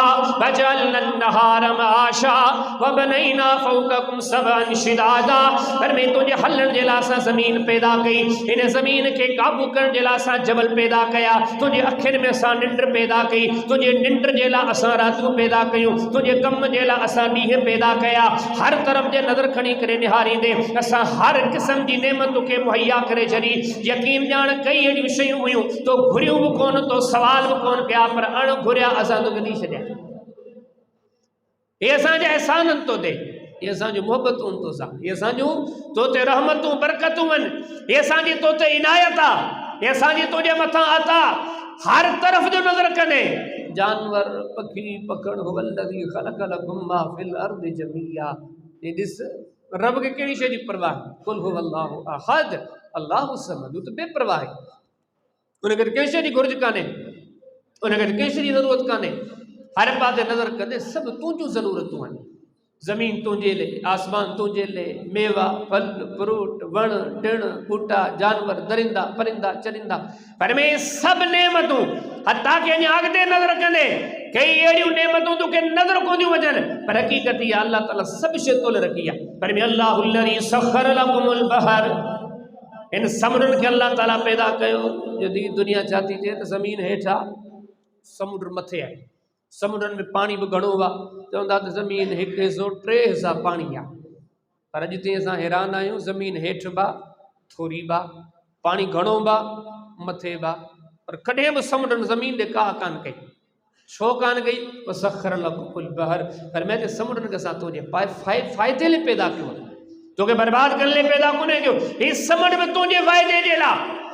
वजअलनन नहारा मआशा व बनैना फ़ौक़कुम सबअन शिदादा। पर में तुझे हलण जे लाइ असां ज़मीन पैदा कई, इन ज़मीन के काबू करण जे लाइ असां जबल पैदा कया, तुझे अखियुनि में असां निंड पैदा कई, तुझे निंड जे लाइ असां रातियूं पैदा कयूं, तुझे कम जे लाइ असां ॾींहं पैदा कया। हर तरफ़ जे नज़र खणी करे निहारींदे असां हर क़िस्म जी नेमत तोखे मुहैया करे छॾी। यकीन ॼाण कई अहिड़ियूं शयूं हुयूं तो घुरियूं बि कोन, तो सवाल बि कोन कया, पर अण घुरिया असां तोखे ॾेई छॾिया। ये असांजा एहसाननि तो दे, ये असांजूं मोहबतूं तो सां, ये असांजूं तो ते रहमतूं बरकतूं आहिनि, ये असांजी तो ते इनायत आहे, ये असांजी तुंहिंजे मथां अता। हर तरफ़ जो नज़र कने जानवर पखी पखड़ हुवल्लज़ी ख़लक़ लकुम मा फ़िल अर्दि जमीआ। ये ॾिस रब खे कहिड़ी शइ जी परवाह, कुल हुवल्लाहु अहद अल्लाहु समद, तो बेपरवाह आहे, उनखे कंहिं शइ जी घुर्ज कान्हे, उनखे कंहिं शइ जी ज़रूरत कान्हे। हर पासे नज़र कंदे सभु तुंहिंजूं ज़रूरतूं आहिनि, ज़मीन तुंहिंजे लाइ, आसमान तुंहिंजे लाइ, मेवा फल फ्रूट वण टिण ॿूटा जानवर दरिंदा परिंदा चरिंदा, पर में सभु नेमतूं हता के अञा अॻिते नज़र कंदे कई अहिड़ियूं नेमतूं तोखे नज़र कोन्हियूं अचनि, पर हक़ीक़त इहा अल्लाह ताला सभु शइ तोले रखी आहे। पर में अल्लाहुल्लज़ी सख़र लकुमुल बहर, इन समुंडनि खे अल्लाह ताला पैदा कयो। जदी दुनिया छा थी थिए त ज़मीन हेठि आहे, समुंड मथे आहे, समुंडनि में पाणी बि घणो आहे, चवंदा त ज़मीन हिकु हिसो 3 हिसा पाणी आहे, पर अॼु ताईं असां हैरान आहियूं, ज़मीन हेठि बा थोरी बा, पाणी घणो बा मथे बा, पर कॾहिं बि समुंडनि ज़मीन ॾे का कान कई। छो कान कई? वसख़र लकुमुल बहर, पर मैं ते समुंडनि खे असां तुंहिंजे फ़ाइदे लाइ पैदा कयो, तोखे बर्बाद करण लाइ पैदा कोन्हे कयो, हीउ समुंड में तुंहिंजे फ़ाइदे जे लाइ।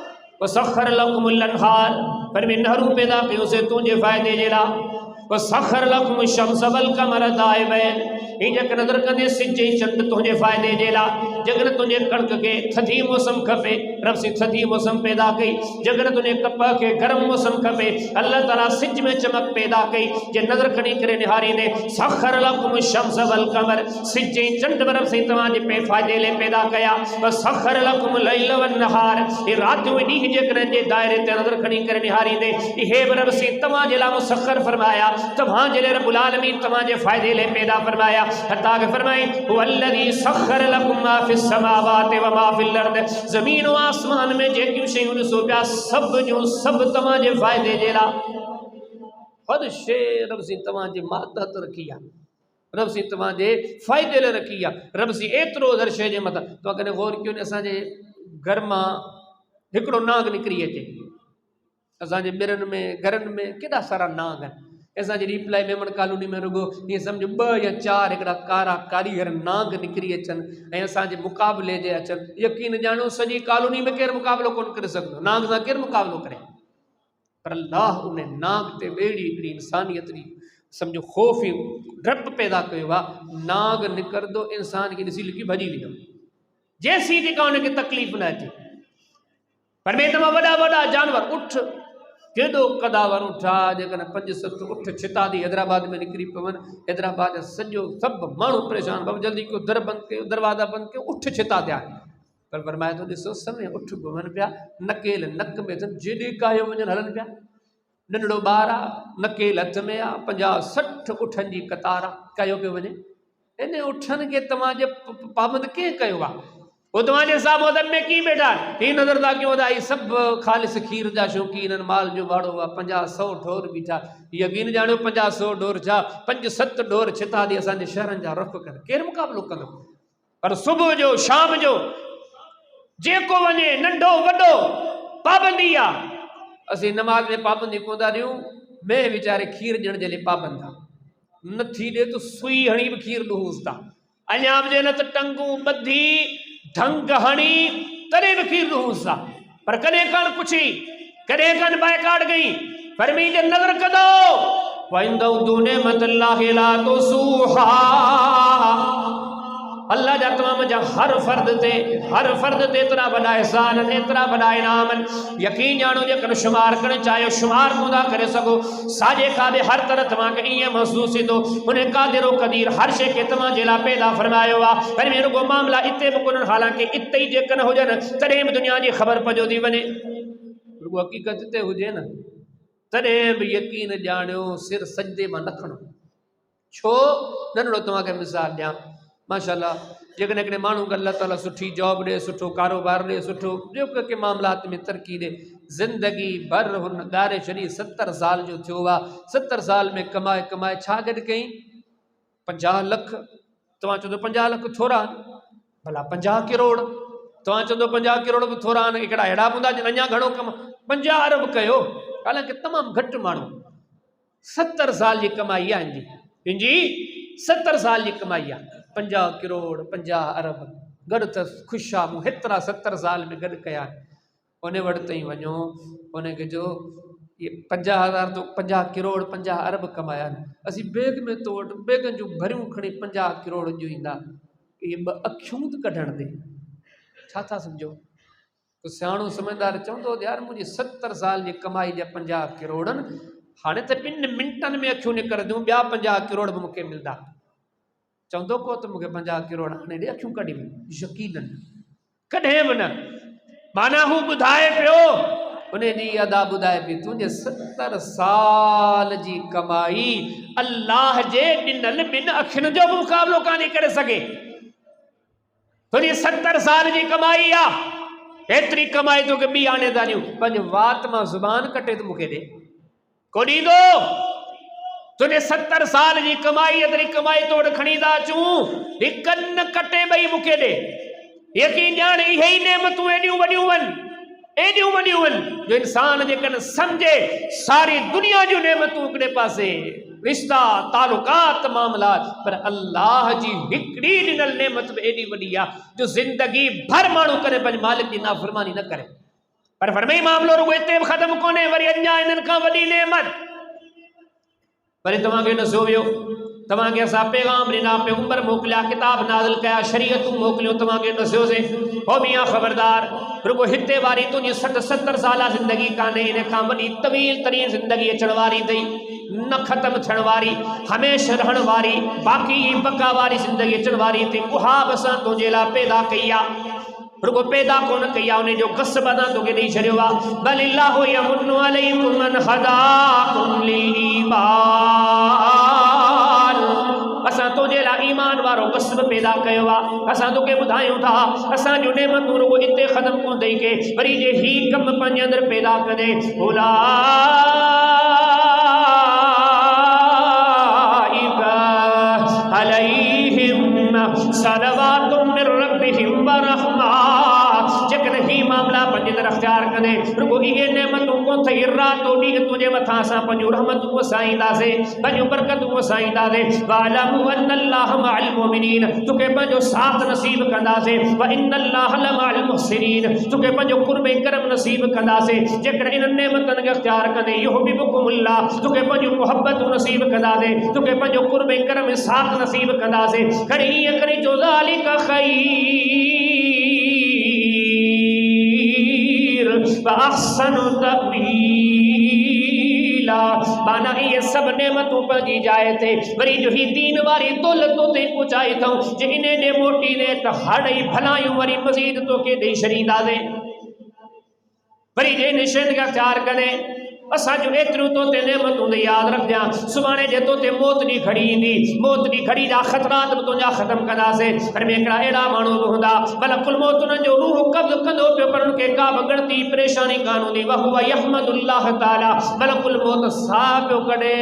वसख़र लकुमुल अनहार, पर में नहरूं पैदा कयोसीं तुंहिंजे फ़ाइदे जे लाइ। वसख़र लकुमुश शम्स वल क़मर दाइबैन, हीअ जेके नज़र कंदे सिज ऐं चंड तुंहिंजे फ़ाइदे जे लाइ। जेकर तुंहिंजे कणक खे थधी मौसम खपे, रब सी थधी मौसम पैदा कई, जेकर तुंहिंजे कपह खे गरम मौसम खपे, अल्लाह ताला सिज में चमक पैदा कई, जे नज़र खणी करे निहारींदे सख़र लकुमुश शम्स वल क़मर, सिज ऐं चंड रब सी तव्हांजे फ़ाइदे लाइ पैदा कया। वसख़र लकुमुल लैल वन नहार, हे रातियूं ऐं ॾींहं जेकर जे दायरे ते नज़र खणी करे निहारींदे इहे बि रब सी तव्हांजे लाइ मुसख़र फरमाया, तव्हांजे लाइ रब्बुल आलमीन तव्हांजे फ़ाइदे लाइ पैदा फरमाया। हता के फरमाई हुवल्लज़ी सख़र लकुम मा फ़िस समावाति व मा फ़िल अर्द, ज़मीन और आसमान में जेकियूं शयूं ॾिसो पिया सभु जूं सभु तव्हांजे फ़ाइदे जे लाइ। हर शइ रब सी तव्हांजे मातहत रखी आहे, रब सी तव्हांजे फ़ाइदे लाइ रखी आहे। रब सी एतिरो हर शइ जे मथां तव्हां कॾहिं गौर कयो न, असांजे घर मां हिकिड़ो नाग निकिरी अचे, असांजे ॿिरनि में घरनि में केॾा सारा नाग आहिनि। असांजी रिप्लाई मेमन कॉलोनी में रुगो हीअं सम्झो 2 या 4 हिकिड़ा कारा कारीगर नाग निकिरी अचनि ऐं असांजे मुक़ाबले जे अचनि। यकीन ॼाणो सॼी कॉलोनी में केरु मुक़ाबिलो कोन करे सघंदो, नाग सां केरु मुक़ाबिलो करे, पर अल्लाह उन नाग ते ॿेड़ी हिकिड़ी इंसानियत जी सम्झो ख़ौफ़ डप पैदा कयो आहे। नाग निकिरंदो इंसान खे ॾिसी लिकी भॼी वेंदो, जेसीं जेका हुनखे तकलीफ़ न अचे। पर में तमामु वॾा वॾा जानवर उठ केॾो कदावर उठा, जेकॾहिं 5-7 उठ छितादी हैदराबाद में निकिरी पवनि, हैदराबाद सॼो सभु माण्हू परेशान, बाबा जल्दी कयो दर बंदि कयो दरवाज़ा बंदि कयो, उठ छिता थिया। पर फरमाए थो ॾिसो समय उठ घुमनि पिया, नकेल नक में अथनि, जेॾे कायो वञनि हलनि पिया। नंढड़ो ॿार आहे, नकेल हथ में आहे, 50-60 उठनि जी कतार आहे, कयो पियो वञे। इन उठनि खे तव्हांजे पाबंद कंहिं कयो आहे? वो तव्हांजे सामोदन में की वेठा ही नज़र था कयूं था, सभु ख़ालिस खीर जा शौक़ीन आहिनि, माल जो वाड़ो आहे, 50-100 ढोर बीठा। यकीन ॼाणो 50-100 ढोर छा 5-7 ढोर छिता दी असांजे शहरनि जा रुख कर, केरु मुक़ाबिलो कंदो? पर सुबुह जो शाम जो जेको वञे नंढो वॾो पाबंदी आहे। असीं नमाज़ में पाबंदी कोन था ॾियूं, मैं वीचारे खीर ॾियण जे लिए पाबंद था नथी ॾे तो सुई हणी भी खीर ॾूंस था अञा बि न त टंगू ॿधी ढंग हणी तॾहिं भी खीर ॾूंस था पर कॾहिं कान पुछी कॾहिं कान बाइकाट गई फरमी जे नज़र कदो अल्लाह जा तमाम जा हर फर्द ते इतना बड़ा एहसान इतना बड़ा इनाम यकीन जानो जे कर शुमार करने चाहे शुमार कोदा करे सको साजे खाबे हर तरह तमा के ये महसूस थो उन्हें कादिर कदीर हर शे के तमा जेला पैदा फरमायो आ पर मेरो को मामला इते बकुन हालांकि इते ही जेकन होजन तडे दुनिया जी खबर पजो दी वने रुगो हकीकत ते हुजे न तडे भी यकीन जानियो सिर सजदे में न खणो छो नंढड़ो तमा के मिसाल दिया माशाल्लाह जेकॾहिं हिकिड़े माण्हू खे अल्लाह ताला सुठी जॉब ॾे सुठो कारोबार ॾे सुठो ॿियो के मामलात में तरक़ी ॾे ज़िंदगी भर हुन ॻारे छॾी 70 साल जो थियो आहे 70 साल में कमाए कमाए छा गॾु कई 50 लख तव्हां चवंदो 50 लख थोरा भला 50 करोड़ तव्हां चवंदो 50 करोड़ बि थोरा आहिनि हिकिड़ा अहिड़ा हूंदा जिन अञा घणो कमु 50 अरब कयो हालांकि तमामु घटि माण्हू 70 साल जी कमाई आहे इनजी 70 साल जी कमाई आहे 50 करोड़ 50 अरब गॾु त ख़ुशि आहे मूं हेतिरा 70 साल में गॾु कया उन वटि ताईं वञो उनखे जो ये 50,000 तो 50 करोड़ 50 अरब कमाया असीं बैग में तो वटि बैगनि जूं भरियूं खणी 50 करोड़ जूं ईंदा इहे ॿ अखियूं त कढण दे छा था सम्झो तो सियाणो समझदार चवंदो यार मुंहिंजी 70 साल जी कमाई जा 50 करोड़नि हाणे त 2 मिंटनि में अखियूं निकिरंदियूं ॿिया 50 करोड़ बि मूंखे मिलंदा चवंदो को त मूंखे 50 करोड़ हाणे ॾे अखियूं कढी यकीनन कॾहिं बि न माना हू ॿुधाए पियो उन जी अदा ॿुधाए पई तुंहिंजे 70 साल जी कमाई अल्लाह जे ॾिनल 2 अखियुनि जो बि मुक़ाबिलो कान करे सघे तुंहिंजी 70 साल जी कमाई आहे एतिरी कमाई तोखे ॿी आणे था ॾियूं पंहिंजे वात मां ज़ुबान कटे त मूंखे ॾे को ॾींदो तुझे 70 साल जी कमाई एतरी कमाई तोड़ खणी था अचूं हिक न कटे भई मूंखे ॾे यकीन ॼाण इहे ई नेमतूं एॾियूं वॾियूं आहिनि जो इंसान जेकॾहिं सम्झे सारी दुनिया जूं नेमतूं हिकिड़े पासे रिश्ता तालुकात मामलात पर अल्लाह जी हिकिड़ी ॾिनल नेमत बि एॾी वॾी आहे जो ज़िंदगी भर माण्हू करे पंहिंजे मालिक जी नाफ़रमानी न करे पर फरमाई मामलो रुगो हिते बि ख़तमु कोन्हे वरी अञा इन्हनि खां वॾी नेमत वरी तव्हांखे ॾसो वियो तव्हांखे असां पैगाम ॾिना पैगंबर मोकिलिया किताब नाज़िल कया शरीयतूं मोकिलियूं तव्हांखे ॾसियोसीं हो मियां ख़बरदार रुगो हिते वारी तुंहिंजी 60-70 साल ज़िंदगी कान्हे इन खां वॾी तवील तरीन ज़िंदगी अचण वारी अथई न ख़तमु थियण वारी हमेशह रहण वारी बाक़ी बका वारी ज़िंदगी अचण वारी अथई उहा बि असां तुंहिंजे लाइ पैदा कई आहे रुगो पैदा कोन कई आहे उन जो कसब असां तोखे ॾेई छॾियो आहे बलिल्लाहु यमुन्नु अलैकुम मन हदाकुम लीमान असां तुंहिंजे लाइ ईमान वारो कसब पैदा कयो आहे असां तोखे ॿुधायूं था असांजूं नेमतूं रुगो हिते ख़तमु कोन अथई के वरी जे ही कमु पंहिंजे अंदरि पैदा कंदे सलवातुम मिर रब्बिहिम व रहमा जेकॾहिं ही मामला पंहिंजे तरफ़ ख़्यार कंदे रुगो इहे नेमतूं कोन थई रातो ॾींहुं तुंहिंजे मथां असां पंहिंजूं रहमतूं वसाईंदासीं पंहिंजूं बरकतूं वसाईंदासीं वालमु अन्नल्लाह मअल मुमिनीन तोखे पंहिंजो साथ नसीब कंदासीं व इन्नल्लाह लमअल मुहसिनीन तोखे पंहिंजो कुर्ब करम नसीब कंदासीं जेकॾहिं इन्हनि नेमतनि खे ख़्यार कंदे युहिब्बुकुमुल्लाह तोखे पंहिंजूं मुहबतूं नसीब कंदासीं तोखे पंहिंजो कुर्ब करम साथ नसीब कंदासीं खणी ईअं करे जो ज़ालिक खैर व अहसनु तअवीला माना ये सब नेमतूं पंहिंजी जाइ ते वरी जो ही दीन वारी दौलतूं ते पहुचाए अथऊं जे इन ॾे मोटी ने त हड़ई भलायूं वरी मज़ीद तोखे ॾेई छॾींदासीं वरी जे इन शयुनि खे ख़्यार करे असांजूं एतिरियूं तो ते नेमतूं ते यादि रखजांइ सुभाणे जे तो ते मौत ॾींहुं खड़ी ईंदी मौत ॾींहुं खड़ी जा ख़तरात बि तुंहिंजा ख़तमु कंदासीं पर में हिकिड़ा अहिड़ा माण्हू बि हूंदा मलकुल मौत उन्हनि जो रूह कब्ज़ कंदो पियो पर उनखे का बि गणती परेशानी कान हूंदी वहुव यहमदुल्लाह ताला मलकुल मौत साह पियो कढे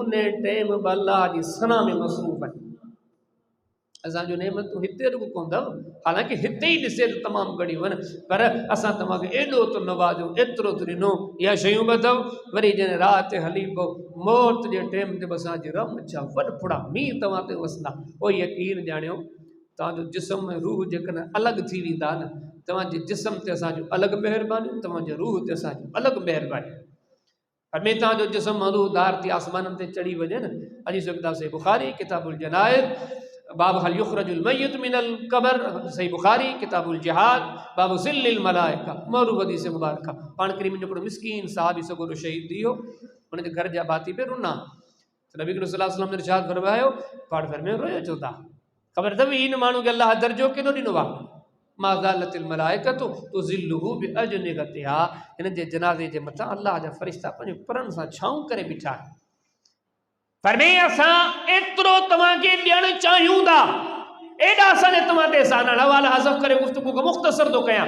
उन टाइम बि अल्लाह जी सना में मसरूफ़ आहिनि असांजो नेमतूं हिते रुगो कोन अथव, हालांकि हिते ई ॾिसे त तमामु घणियूं आहिनि, पर असां तव्हांखे एॾो त नवाज़ो, एतिरो त ॾिनो, इहा शयूं बि अथव। वरी जॾहिं राति हली पोइ मौत जे टाइम ते बि असांजी रम छा वॾ फुड़ा मींहं तव्हां ते वसंदा, पोइ यकीन ॼाणियो तव्हांजो जिस्म ऐं रूह जेकॾहिं अलॻि थी वेंदा न, तव्हांजे जिस्म ते असांजो अलॻि महिरबानी, तव्हांजे रूह ते असांजो अलॻि महिरबानी। हमें तव्हांजो जिस्म रूह धार थी आसमाननि ते चढ़ी वञे न। अॼु सही बुखारी किताबुल जनाइज़ बाब हल युखरजुल मय्यत मिनल क़ब्र, सही बुखारी किताबुल जिहाद बाब ज़िल्लिल मलाइका, मरूब हदीस मुबारका। पाण करीम जो हिकिड़ो मिस्कीन साहबी सगोरो शहीद थी वियो, हुनजे घर जा भाती पे रुना, नबी करीम सल्लल्लाहु अलैहि वसल्लम ने इरशाद फरमायो, पाण घर में रोयो छो था? ख़बर अथव इन माण्हू खे अल्लाह दर्जो केॾो ॾिनो आहे। मा ज़ालतिल मलाइकतु तुज़िल्लुहु बिअजनिहतिहा, हिन जे जनाज़े जे मथां अल्लाह जा फ़रिश्ता पंहिंजे परनि सां छाऊं करे बीठा आहिनि। फरमे असां एतिरो तव्हांखे ॾियणु चाहियूं था, एॾा असांजे तव्हां ते एहसान आहिनि। हवाला हज़फ़ करे गुफ़्तगू खे मुख़्तसर थो कयां।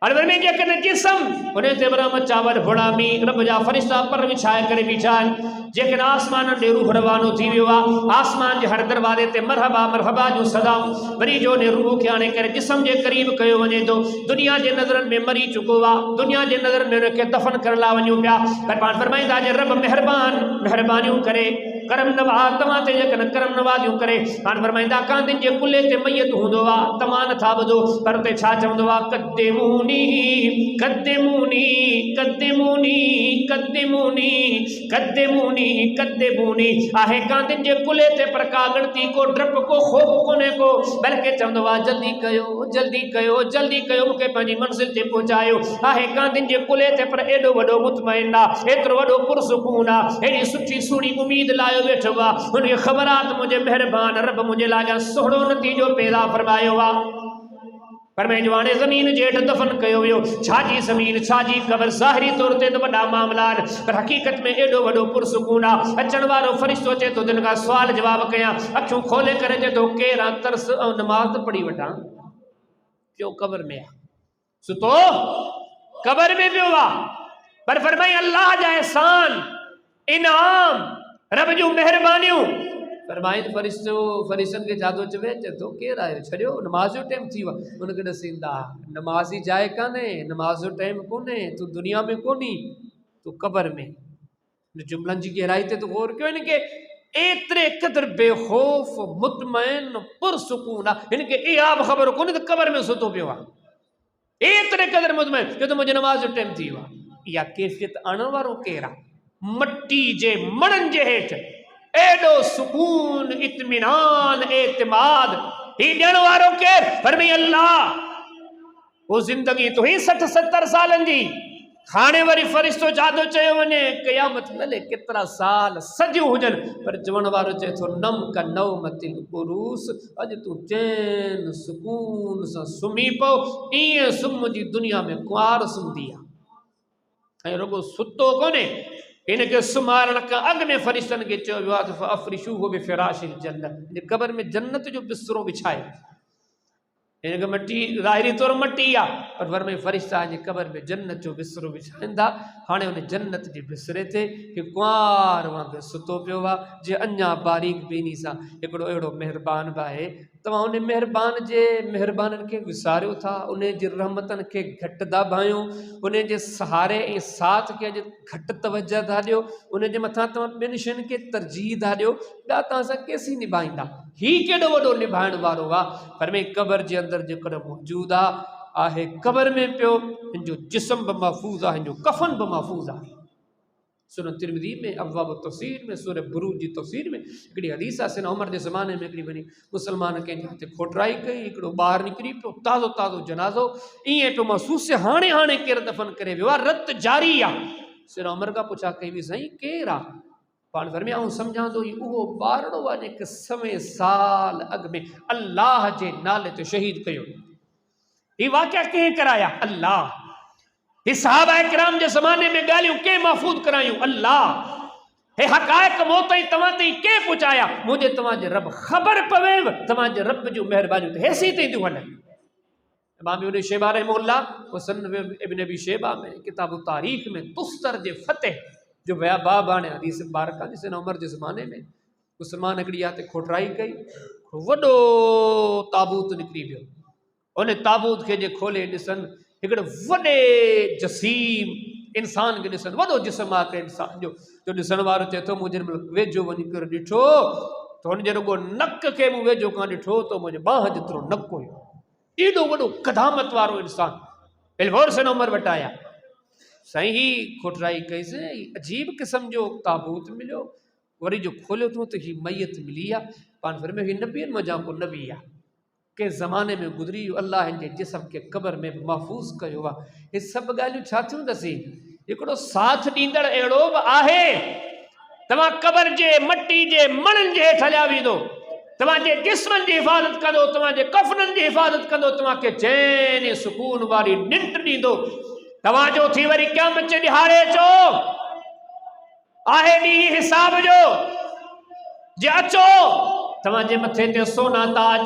हर में जेकॾहिं जिस्म हुन ते बराम चांवर भुड़ा मींह रब जा फ़रिश्ता पर विछाए करे बीठा आहिनि। जेकॾहिं आसमान ॾे रूह रवानो थी वियो आहे, आसमान जे हर दरवाज़े ते मरहबा मरहबा जूं सदाऊं, वरी जो ने रूह खे आणे करे जिस्म जे क़रीब कयो वञे थो। दुनिया जे नज़रनि में मरी चुको आहे, दुनिया जे नज़रनि में हुनखे दफ़न करण लाइ वञूं पिया, पर पाण फरमाईंदा जे रब महिरबानियूं करे करम नवाज़ तव्हां ते जेकॾहिं करम नवाज़ियूं करे। पाण फरमाईंदा कांदिन जे कुल्हे ते मैयत हूंदो आहे, तव्हां नथा ॿुधो, पर उते छा चवंदो आहे, क़द्दिमूनी क़द्दिमूनी क़द्दिमूनी क़द्दिमूनी क़द्दिमूनी क़द्दिमूनी आहे कांदिन जे कुल्हे ते, पर का ॻणती को डप को ख़ौफ़ कोन्हे को, बल्कि चवंदो आहे जल्दी कयो जल्दी कयो जल्दी कयो, मूंखे पंहिंजी मंज़िल ते पहुचायो। आहे कांदिन जे कुल्हे ते, पर एॾो वॾो मुतमइन आहे, एतिरो वॾो पुरसुकून आहे, एॾी सुठी सुहिणी उम्मीद लाइ वेठो आहे। हुनखे ख़बर आहे त मुंहिंजे महिरबान रब मुंहिंजे लाइ सुहिणो नतीजो पैदा फरमायो आहे। पर मैं जवाने ज़मीन जे हेठि दफ़न कयो वियो, छाजी ज़मीन छाजी क़ब्र, ज़ाहिरी तौर ते त वॾा मामला आहिनि, पर हक़ीक़त में एॾो वॾो पुरसुकून आहे। अचण वारो फ़रिश्तो चए थो जिन खां सुवाल जवाब कयां, अखियूं खोले करे चए थो केरु आहे, तरस ऐं नमाज़ पढ़ी वठां, पियो क़ब्र में आहे, सुतो क़ब्र में पियो आहे। पर फरमाई अल्लाह जा एहसान इनाम रब जूं महिरबानियूं। फरमाई फरिश्तनि खे जादो चवे, चए थो केरु आयो, छॾियो नमाज़ जो टाइम थी वियो आहे। हुनखे ॾसींदा नमाज़ जी जाइ कान्हे, नमाज़ जो टाइम कोन्हे, तूं दुनिया में कोन्ही, तूं क़ब्र में। जुमलनि जी गहराई ते तो गौर कयो, हिनखे एतिरे क़दुरु बेखौफ़ मुतमइन पुरसुकून आहे, हिनखे इहा बि ख़बर कोन्हे त क़ब्र में सुतो पियो आहे, एतिरे क़दुरु मुतमइन जो त मुंहिंजे नमाज़ जो टाइम थी वियो आहे। इहा कैफ़ियत आणण वारो केरु आहे? मट्टी जे मणनि जे हेठि एॾो सुकून इत्मीनान एतिमाद ही ॾियण वारो केरु? फरमाई अल्लाह। वो ज़िंदगी तो ही 60-70 सालनि जी, हाणे वरी फ़रिश्तो जादो चयो वञे क़यामत महिल केतिरा साल सदियूं हुजनि, पर चवण वारो चए थो नम का नौमतिल उरूस, अॼु तूं चैन सुकून सां सुम्ही पओ, ईअं सुम्ह जी दुनिया में कुंवार सुम्हंदी आहे। ऐं रुगो सुतो कोन्हे, इनके सुमारण का अॻु में फ़रिश्तनि खे चयो वियो आहे त फ़अफ़्रिशूहु बिफ़िराशिल जन्नत, क़ब्र में जन्नत जो बिस्तरो विछाए। इनखे मट्टी ज़ाहिरी तौर मट्टी आहे, पर फरमाई फ़रिश्ता हिन क़ब्र में जन्नत जो बिस्तरो विछाईंदा। हाणे हुन जन्नत जे बिस्तरे ते हिकु कुंवार वांगुरु सुतो पियो आहे, जे अञा बारीक बीनी सां हिकिड़ो अहिड़ो महिरबान बि आहे। तव्हां उन महिरबाननि खे विसारियो था, उन जी रहमतनि खे घटि था भायो, उन जे सहारे ऐं साथ खे अॼु घटि तवजह था ॾियो, उन जे मथां तव्हां ॿिनि शयुनि खे तरजीह था ॾियो, ॿिया तव्हां सां केसी निभाईंदा? ही केॾो वॾो निभाइण वारो आहे। पर में क़ब्र जे अंदरि जेकॾहिं मौजूदु आहे, क़ब्र में पियो, हिन जो जिस्म बि महफ़ूज़ आहे, हिन जो कफ़न बि महफ़ूज़ आहे। सुनन तिरमिज़ी में अब्वाब तफ़सीर में सूरह बुरूज जी तफ़सीर में हिकिड़ी हदीस आहे, सिन उमर जे ज़माने में हिकिड़ी वञी मुसलमान कंहिंजे हथे खोटराई कई, हिकिड़ो ॿाहिरि निकिरी पियो, ताज़ो ताज़ो जनाज़ो, ईअं पियो महसूस हाणे हाणे केरु दफ़न करे वियो आहे, रत जारी आहे। सिन उमर खां पुछा कई हुई, साईं केरु आहे? पाण घर में आऊं सम्झां थो उहो ॿारड़ो आहे जेके सवे साल अॻु में अल्लाह जे नाले ते शहीद कयो। ही वाक़िया कंहिं कराया? अल्लाह। ही सहाबा किराम जे ज़माने में ॻाल्हियूं कंहिं महफ़ूज़ करायूं? अल्लाह। हे हक़ाइक़ मूं ताईं तव्हां ताईं कंहिं पहुचाया? मुंहिंजे तव्हांजे रब ख़बर पवेव, तव्हांजे रब जूं महिरबानियूं त हेसी ताईं थियूं हलनि। इमाम इब्न शैबा रहमहुल्लाह मुसन्निफ़ इब्न अबी शैबा में किताब तारीख़ में तुस्तर जे फ़तेह जो बया बाब आणे हदीस मुबारक आहे, जिसे उमर जे ज़माने में मुसलमान हिकिड़ी हथ खोटराई कई, वॾो ताबूत निकिरी वियो। उन ताबूत खे जे खोले ॾिसनि, हिकिड़े वॾे जसीम इंसान खे ॾिसनि, वॾो जिस्म आहे इंसान जो ॾिसण वारो चए थो मुंहिंजे वेझो वञी करे ॾिठो त हुनजे रुॻो नक खे मूं वेझो खां ॾिठो त मुंहिंजे ॿांह जेतिरो नक हुयो। एॾो वॾो कदामत वारो इंसान बिलगोर से उमर वटि आया। साईं ही खोटराई कईसि, अजीब क़िस्म जो ताबूत मिलियो, वरी जो खोलियो अथऊं त ही मैयत मिली आहे। पाण फरमायो ही नबियनि मज़ा को नबी आहे, के ज़माने में गुज़री वियो, अल्लाह जे जिस्म खे क़बर में महफ़ूज़ कयो आहे। हे सभु ॻाल्हियूं छा थियूं अथसीं? हिकिड़ो साथ ॾींदड़ अहिड़ो बि आहे, तव्हां क़बर जे मटी जे मणनि जे हेठि हलिया वेंदो, तव्हांजे जिस्मनि जी हिफ़ाज़त कंदो, तव्हांजे कफ़ननि जी हिफ़ाज़त कंदो, तव्हांखे चैन सुकून वारी निंड ॾींदो। तव्हांजो थी वरी क़यामत जे ॾिहाड़े चो आहे ॾींहुं हिसाब जो, जे अचो तव्हांजे मथे ते सोना ताज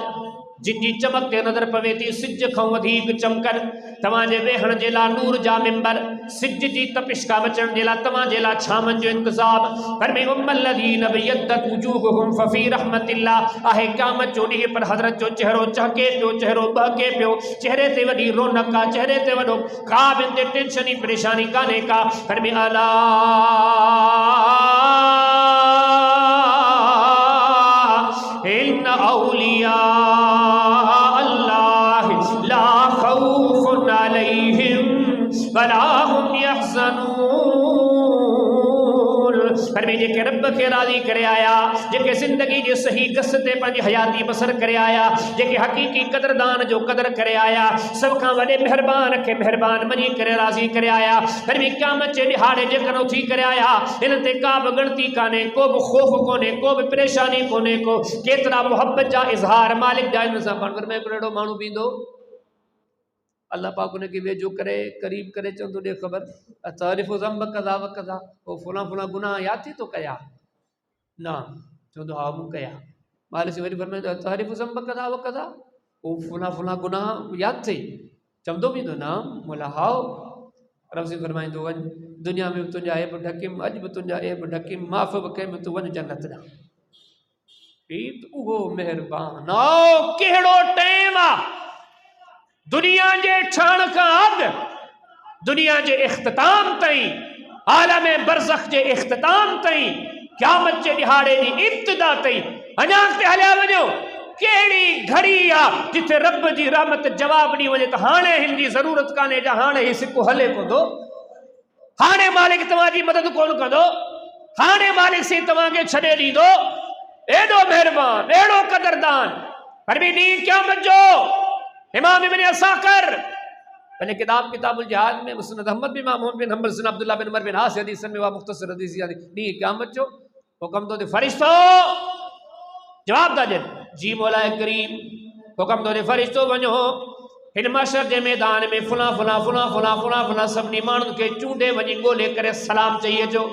जिनकी चमक ते नजर पवे थी सिज खां वधीक चमकनि, तव्हांजे वेहण जे लाइ नूर जा मिंबर, सिज जी तपिश खां बचण जे लाइ तव्हांजे लाइ छांवनि जो इंतज़ाम। फरमाईं बयद्दत वुजूहुहुम फफी रहमतिल्लाह, आहे क़यामत जो ॾींहुं पर हज़रत जो चेहरो चहके पियो, चेहरो बहके पियो, चेहरे ते वॾी रौनक आहे, चेहरे ते वॾो का बि टेंशन परेशानी कान्हे का। फरमाईं अला इन औलिया अल्लाह ला खौफुन अलैहिम वला हुम यहज़नून। फरमाईं जेके रब खे राज़ी करे आया, जेके ज़िंदगी जे सही गस ते पंहिंजी हयाती बसर करे आया, जेके हक़ीक़ी क़दरदान जो क़दर करे आया, सभ खां वॾे मेहरबान खे मेहरबान मञी करे राज़ी करे आया। फरमाईं क़यामत जे ॾिहाड़े जेकॾहिं थी करे आया, हिन ते का बि ॻणती कान्हे, को बि ख़ौफ़ कोन्हे, को बि परेशानी कोन्हे, को केतिरा मुहबत जा इज़हार मालिक जा इन सां। पाण फरमाए हिकिड़ो अहिड़ो माण्हू बींदो, अल्लाह पाक उनखे वेझो करे क़रीब करे चवंदो ॾे ख़बर तारीफ़ ज़ंब कज़ा व कज़ा, पोइ फुला फुला गुनाह यादि थी तो कया न, चवंदो हा मूं कया। मालिक वरी फरमाईंदो तारीफ़ ज़ंब कज़ा व कज़ा, पोइ फुला फुला गुनाह यादि थई, चवंदो बींदो न मोला हाओ। रब से फरमाईंदो वञ दुनिया में बि तुंहिंजा ऐब ढकिम, अॼु बि तुंहिंजा ऐब ढकिम, माफ़ बि कयमि, तूं वञ जन्नत ॾांहुं। उहो मेहरबान आओ, कहिड़ो टाइम आहे दुनिया जे ठहण खां अॻु, दुनिया जे इख़्तिताम ताईं, आलम बरज़ख जे इख़्तिताम ताईं, क़यामत जे ॾिहाड़े जी इब्तिदा ताईं अञा अॻिते हलिया वञो। कहिड़ी घड़ी आहे जिथे रब जी रहमत जवाब ॾी वञे त हाणे हिन जी ज़रूरत कान्हे, जा हाणे ही सिको हले कोन्ह, हाणे मालिक तव्हांजी मदद कोन कंदो, हाणे मालिक से तव्हांखे छॾे ॾींदो। एॾो मेहरबान, एॾो क़दरदान। पर बि ॾींहुं क़यामत जो इमाम इब्न असाकिर पंहिंजे किताबुल जिहाद में मुस्नद अहमद बिन इमाम बिन हंबल बिन अब्दुल्लाह बिन उमर बिन आस हदीसन में वा मुख्तसर हदीस यानी ॾींहुं क़यामत जो हुकम तो दे फरिश्तो जवाब दा ॾियनि, जी मौला करीम हुकम तो दे फरिश्तो वञो हिन महशर जे मैदान में फुला फुला फुला फुला फुला फुला सभिनी माण्हुनि खे चूंडे वञी ॻोल्हे करे सलाम चई अचो।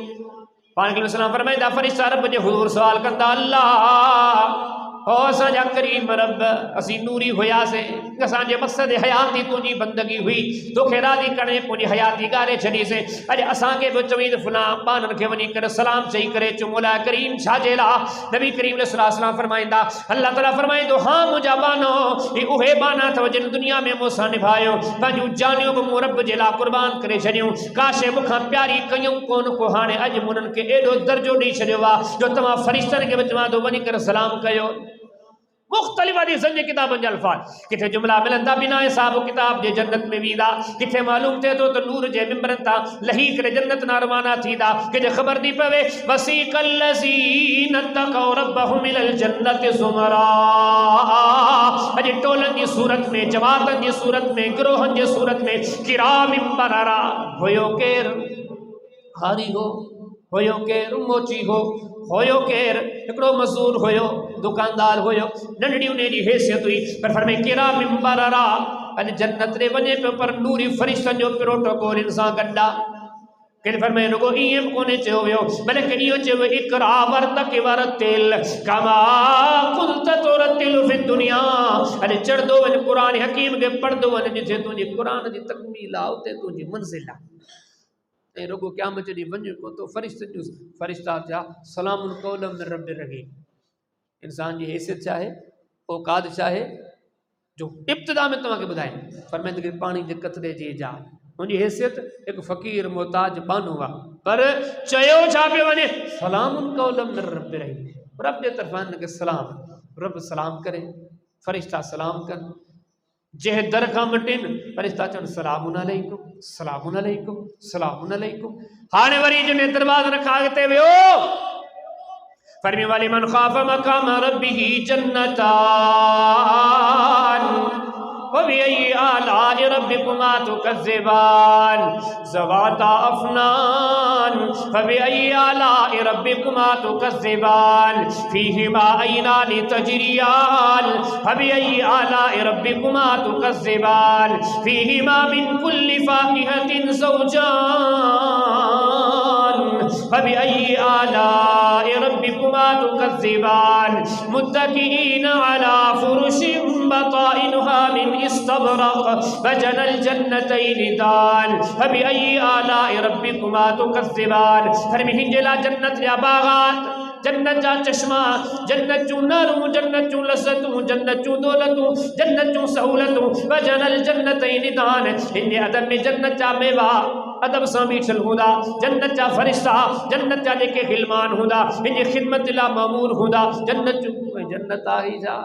पाण खे सलाम फरमाईंदा, फरिश्ता रब जे हुज़ूर सवाल कंदा, अल्लाह ओ असांजा करीम रब, असीं नूरी हुयासीं, असांजे मक़सद हयाती तुंहिंजी बंदगी हुई, तोखे राज़ी करण पोइ हयाती ॻारे छॾीसीं, अॼु असांखे बि चवई त फुला ॿारनि खे वञी करे सलाम चई करे अचो, मौला करीम छाजे लाइ? नबी करीम अलैहिस्सलाम फरमाईंदा, अल्लाह ताला फरमाईंदो हा मुंहिंजा बानो ही उहे बाना अथव जिन दुनिया में मूंसां निभायो, पंहिंजूं जानियूं बि मूं रब जे लाइ क़ुर्बान करे छॾियूं, का शइ मूंखां प्यारी कयूं कोन को, हाणे अॼु उन्हनि खे एॾो दर्जो ॾेई छॾियो आहे जो तव्हां फरिश्तनि खे बि चवां थो वञी करे सलाम कयो। मुख़्तलिफ़ हदीसनि जे किताबनि जा अल्फाज़, किथे जुमला मिलंदा बिना हिसाब किताब जे जन्नत में वेंदा, किथे मालूम थिए थो त नूर जे मिंबरनि तां लही करे जन्नत ना रवाना थींदा, किथे ख़बर थी पवे वसीक़ल लज़ीना तक़ौ रब्बहुम इलल जन्नति ज़ुमरा, अॼु टोलनि जी सूरत में, जमातनि जी सूरत में, गिरोहनि जे सूरत में, किरामिन बररा, हुयो केरु हारी हो, हुयो केरु मोची हो, होयो केर हिकिड़ो मज़दूर हुयो, दुकानदार हुयो, नंढड़ी उन जी हैसियत हुई, पर फरमाए किरामिन बररा, अॼु जन्नत ॾे वञे पियो पर नूरी फरिश्तनि जो प्रोटोकॉल हिन सां गॾु आहे। केर फरमाए रुगो ईअं बि कोन्हे चयो वियो, बल्कि इहो चयो इक़रा वर्तक वरतिल कमा कुंत तुरतिल फि दुनिया, अॼु चढ़ंदो वञ क़ुरान हकीम खे पढ़ंदो वञ, जिथे तुंहिंजी क़ुरान जी तकमील आहे उते तुंहिंजी मंज़िल आहे। ऐं रुगो क़यामत ॾींहुं वञ को तो फरिश्ता थिया सलामुन कौलन मिन रब्बिर रहीम, इंसान जी हैसियत चाहे औकात चाहे जो इब्तिदा में तव्हांखे ॿुधाए फरमाइंदो कि पाणी जे कतरे जी जा मुंहिंजी हैसियत हिकु फ़क़ीर मोहताज बानो आहे पर चयो छा पियो वञे सलामुन क़ौलन मिन रब्बिर रहीम रब जे तरफ़ां हिनखे सलाम रब सलाम करे फ़रिश्ता सलाम कनि जंहिं दर खां मटिन फ़रिश्ता चवनि सलामुन अलैकुम सलामुन अलैकुम सलामुन अलैकुम हाणे वरी जॾहिं दरवाज़े खां अॻिते वियो फरमी वाली मन खाफ़ मक़ाम रब्बिही जन्नतान फबिअय्यि आलाइ रब्बिकुमा तुकज़्ज़िबान ज़वाता अफ़नान फबिअय्यि आलाइ रब्बिकुमा तुकज़्ज़िबान फ़ीहिमा ऐनानि तजरियान फबिअय्यि आलाइ रब्बिकुमा तुकज़्ज़िबान फ़ीहिमा मिन कुल्लि फ़ाकिहतिन ज़ौजान फबिअय्यि आलाइ रब्बिकुमा तुकज़्ज़िबान मुत्तकिईन अला फ़ुरुशिन बताइनुहा मिन इस्तबरक़ वजनल जन्नतैनि दान फबिअय्यि आलाइ रब्बिकुमा तुकज़्ज़िबान फरमी हिंजला जन्नत या बागात जन्नत जा चश्मा जन्नत जूं नरूं जन्नत जूं लज़्ज़तूं जन्नत जूं दौलतूं जन्नत जूं सहूलतूं वजनल जन्नतैनि दान हिन अदब में जन्नत जा मेवा अदब सां बीठल हूंदा जन्नत जा फ़रिश्ता जन्नत जा जेके ग़िलमान हूंदा हिन ख़िदमत लाइ मामूर हूंदा जन्नत जूं जन्नत आई जा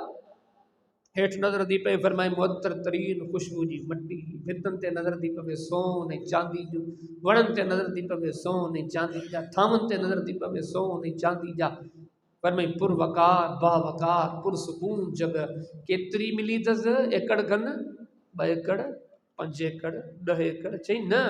हेठि नज़र थी पए फरमाए मुअत्तर तरीन ख़ुशबू जी मट्टी भितनि ते नज़र थी पवे सोन ऐं चांदी जूं वणनि ते नज़र थी पवे सोन ऐं चांदी जा थामनि ते नज़र थी पवे सोन ऐं चांदी जा फरमाई पुरवकार बावकार पुरसकून जॻह केतिरी मिली अथसि एकड़ खनि 2 एकड़ 5 एकड़ 10 एकड़ चई न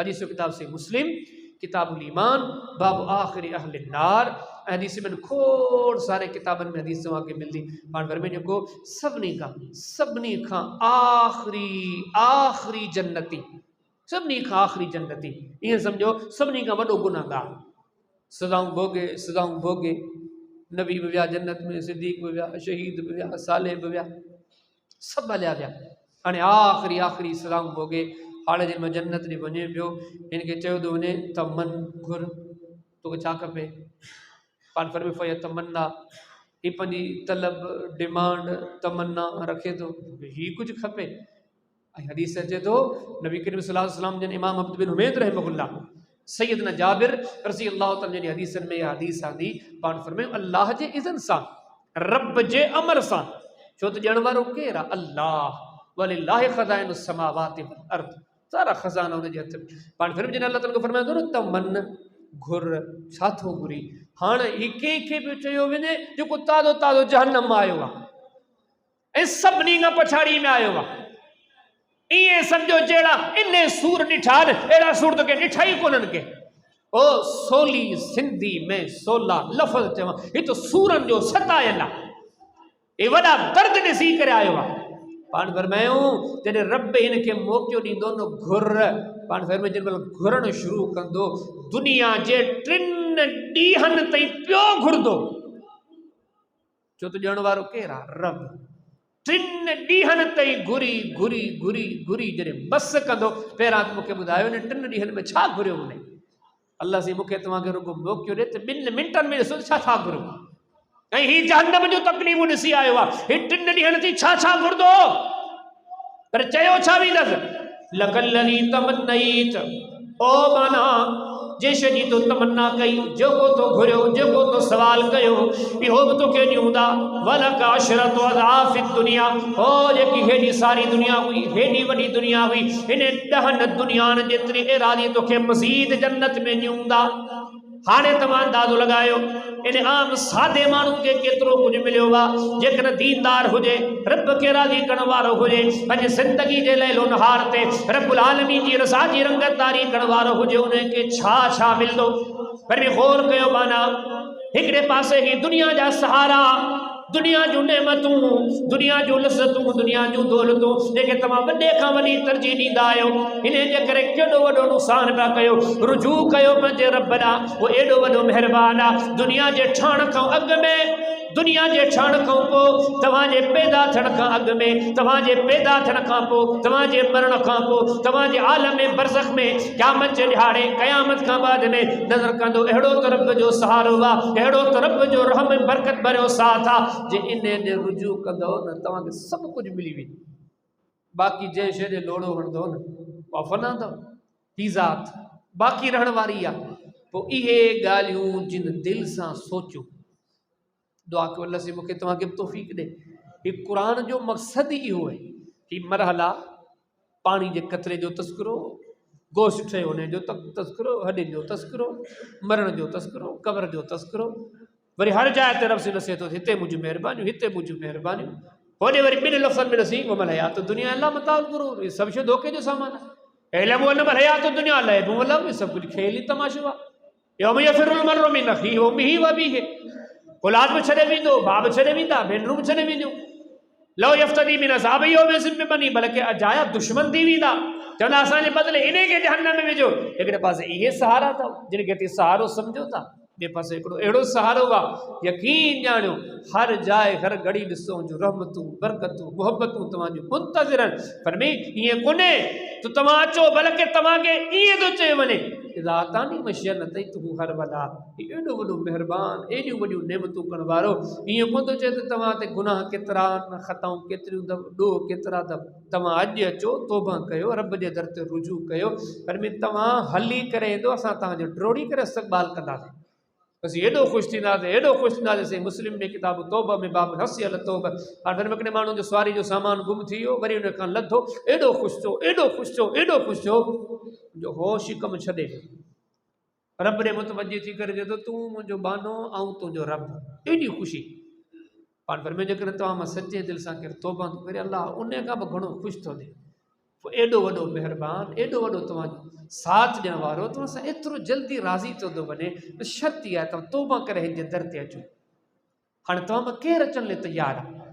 हदीस किताब से मुस्लिम किताबुल ईमान बाब आख़िरी अहल नार हदीस में खोड़ सारे किताबनि में हदीस तव्हांखे मिलंदी पाण घर में जेको सभिनी खां आख़िरी जन्नती सभिनी खां आख़िरी जन्नती ईअं सम्झो सभिनी खां वॾो गुनाहगार सज़ाऊं भोगे नबी बि विया जन्नत में सिद्दीक़ बि विया शहीद बि विया सालेह बि विया सभु हलिया विया हाणे आख़िरी सज़ाऊं भोगे हाणे जंहिंमहिल जन्नत ॾे वञे पियो हिनखे चयो थो वञे त मन घुर तोखे छा खपे पाण फरमे फय तमन्ना ही पंहिंजी तलब डिमांड तमन्ना रखे थो ही कुझु खपे ऐं हदीस अचे थो नबी करीम सल्लल्लाहु अलैहि वसल्लम जन इमाम अब्दु बिन हुमैद रहमहुल्लाह सैयदना जाबिर रज़ी अल्लाह ताला जन हदीसन में हदीस आंदी पाण फरमे अल्लाह जे इज़न सां रब जे अमर सां छो त ॼण वारो केरु आहे अल्लाह वलिल्लाहि ख़ज़ाइनुस समावाति वल अर्द सारा खजाना उनजे हथ में पाण फिर जन अल्लाह ताला को फरमायो न त मन घुर छा थो घुरी हाणे ही कंहिंखे बि चयो वञे जेको ताज़ो ताज़ो जहन्नम आयो आहे ऐं सभिनी खां पछाड़ी में आयो आहे ईअं सम्झो जहिड़ा इन सूर ॾिठा अहिड़ा सूर त के ॾिठा ई कोन्हनि के ओ सोली सिंधी में सोला लफ़्ज़ चवां ही त सूरनि जो सतायल आहे हे वॾा दर्द ॾिसी करे आयो आहे पाण फरमायूं जॾहिं रब हिनखे मौक़ो ॾींदो न घुर पाण फरमाए जंहिं महिल घुरणु शुरू कंदो दुनिया जे 3 ॾींहंनि ताईं पियो घुरंदो छो त ॼण वारो केरु आहे रब 3 ॾींहंनि ताईं घुरी जॾहिं बस कंदो पहिरां त मूंखे ॿुधायो न 3 ॾींहंनि में छा घुरियो हुन अल्लाह से मूंखे तव्हांखे रुगो मौक़ो ॾिए त 2 मिंटनि में ॾिसो छा घुरियो ऐं ही जहन्नम जो तकलीफ़ूं ॾिसी आयो आहे ही 3 ॾींहंनि थी छा घुरंदो पर चयो छा वेंदसि लकल्लनी तमन्नईत ओ माना जैसे जी तो तमन्ना कई जेको तो घुरियो जेको तो सवाल कयो इहो बि तोखे ॾियूंदा वलक अशरत अज़ाफ़ दुनिया ओ जेकी हेॾी सारी दुनिया हुई हेॾी वॾी दुनिया हुई हिन 10 दुनियानि जेतिरी इरादी तोखे मज़ीद जन्नत में ॾियूंदा हाणे तव्हां अंदाज़ो लगायो इन आम सादे माण्हू खे केतिरो कुझु मिलियो आहे जेकॾहिं दीनदार हुजे रब खे राज़ी करण वारो हुजे पंहिंजी ज़िंदगी जे लैलो नहार ते रब्बुल आलमीन जी रज़ा जी रंगतदारी करण वारो हुजे उनखे छा मिलंदो पर बि गौर कयो माना हिकिड़े पासे ही दुनिया जा सहारा दुनिया जूं नेमतूं दुनिया जूं लज़्ज़तूं दुनिया जूं दौलतूं जेके तव्हां वॾे खां वॾी तरजीह ॾींदा आहियो इन जे करे केॾो वॾो नुक़सान पिया कयो रुजू कयो पंहिंजे रब ॾांहुं उहो एॾो वॾो महिरबान आहे दुनिया जे ठहण खां अॻु में दुनिया जे ठहण खां पोइ तव्हांजे पैदा थियण खां अॻु में तव्हांजे पैदा थियण खां पोइ तव्हांजे मरण खां पोइ तव्हांजे आलम में बरज़ख में क़यामत जे ॾिहाड़े क़यामत खां बाद में नज़र कंदो अहिड़ो त रब जो सहारो आहे अहिड़ो त रब जो रहम बरकत भरियो साथ आहे जे इन ॾे रुजू कंदो न तव्हांखे सभु कुझु मिली वेंदो बाक़ी जंहिं शइ ॾे लोड़ो हणंदो न उहा फना अथव ही ज़ात बाक़ी रहण वारी आहे पोइ इहे ॻाल्हियूं जिन दिलि सां सोचूं दुआ कयो अल्लाह से मूंखे तव्हांखे तौफ़ीक़ ॾे हीउ क़ुर जो मक़सदु ई इहो आहे ही मरहला पाणी जे कतरे जो तस्करो गोश्त ठहियो हुन जो तस्करो हॾनि जो तस्करो मरण जो तस्करो क़ब्र जो तस्करो वरी हर जाइ ते रब से नसे थो हिते मुंहिंजूं महिरबानियूं हिते मुंहिंजूं महिरबानियूं होॾे वरी ॿिनि लफ़्ज़नि में नसीब वमल हयात दुनिया अल्लाह मताउल गुरूर इहे सभु शइ धोखे जो सामान आहे इल्मु वनमल हयात दुनिया लइबु वलहु सभु कुझु खेल ई तमाशो आहे यौम यफ़िरुल मर्उ मिन अख़ीहि व उम्मिहि व अबीहि औलाद बि छॾे वेंदो भाउ बि छॾे वेंदा भेनरूं बि छॾे वेंदियूं लो यफ़्तदी मिन अज़ाबि यौमिज़िन बिबनी बल्कि अजाया दुश्मन थी वेंदा चवंदा असांजे बदिले इन खे जहन्नम में विझो हिकिड़े पासे इहे सहारा अथव जिन खे तव्हां सहारो सम्झो था ॿिए पासे हिकिड़ो अहिड़ो सहारो आहे यकीन ॼाणियो हर जाइ हर घड़ी ॾिसो जो रहमतूं बरकतूं मुहबतूं तव्हांजूं मुंतज़िर आहिनि पर में ईअं कोन्हे त तव्हां अचो बल्कि तव्हांखे ईअं थो चयो वञे ज़ातानी मशियन अथई तूं हर वॾा एॾो वॾो महिरबान एॾियूं वॾियूं नेमतूं करण वारो ईअं कोन थो चए त तव्हां ते गुनाह केतिरा ख़ताऊं केतिरियूं अथव ॾोह केतिरा अथव तव्हां अॼु अचो तौबा कयो रब जे दर ते रुजू कयो पर में तव्हां हली करे ईंदो असां तव्हांजो ड्रोड़ी करे इस्तक़बाल कंदासीं असीं एॾो ख़ुशि थींदासीं मुस्लिम में किताब तौबा में बाब हसी अल तौबा हाणे घर में हिकिड़े माण्हू जो सवारी जो सामान गुम थी वियो वरी उन खां लथो एॾो ख़ुशि थियो एॾो ख़ुशि थियो एॾो ख़ुशि थियो जो होश ई कमु छॾे रब ॾे मुतवजी थी करे चए थो तूं मुंहिंजो बानो ऐं तुंहिंजो रब एॾी ख़ुशी पाण पर में जेकॾहिं तव्हां मां सचे दिलि सां केरु तौबा थो करे अलाह उन खां बि घणो ख़ुशि थो थिए पोइ एॾो वॾो महिरबान एॾो वॾो तव्हांजो साथ ॾियण वारो तव्हां सां एतिरो जल्दी राज़ी थो वञे त शर्त इहा आहे तव्हां तौबा करे हिन जे दर ते अचो हाणे तव्हां मां केरु अचण लाइ तयारु आहे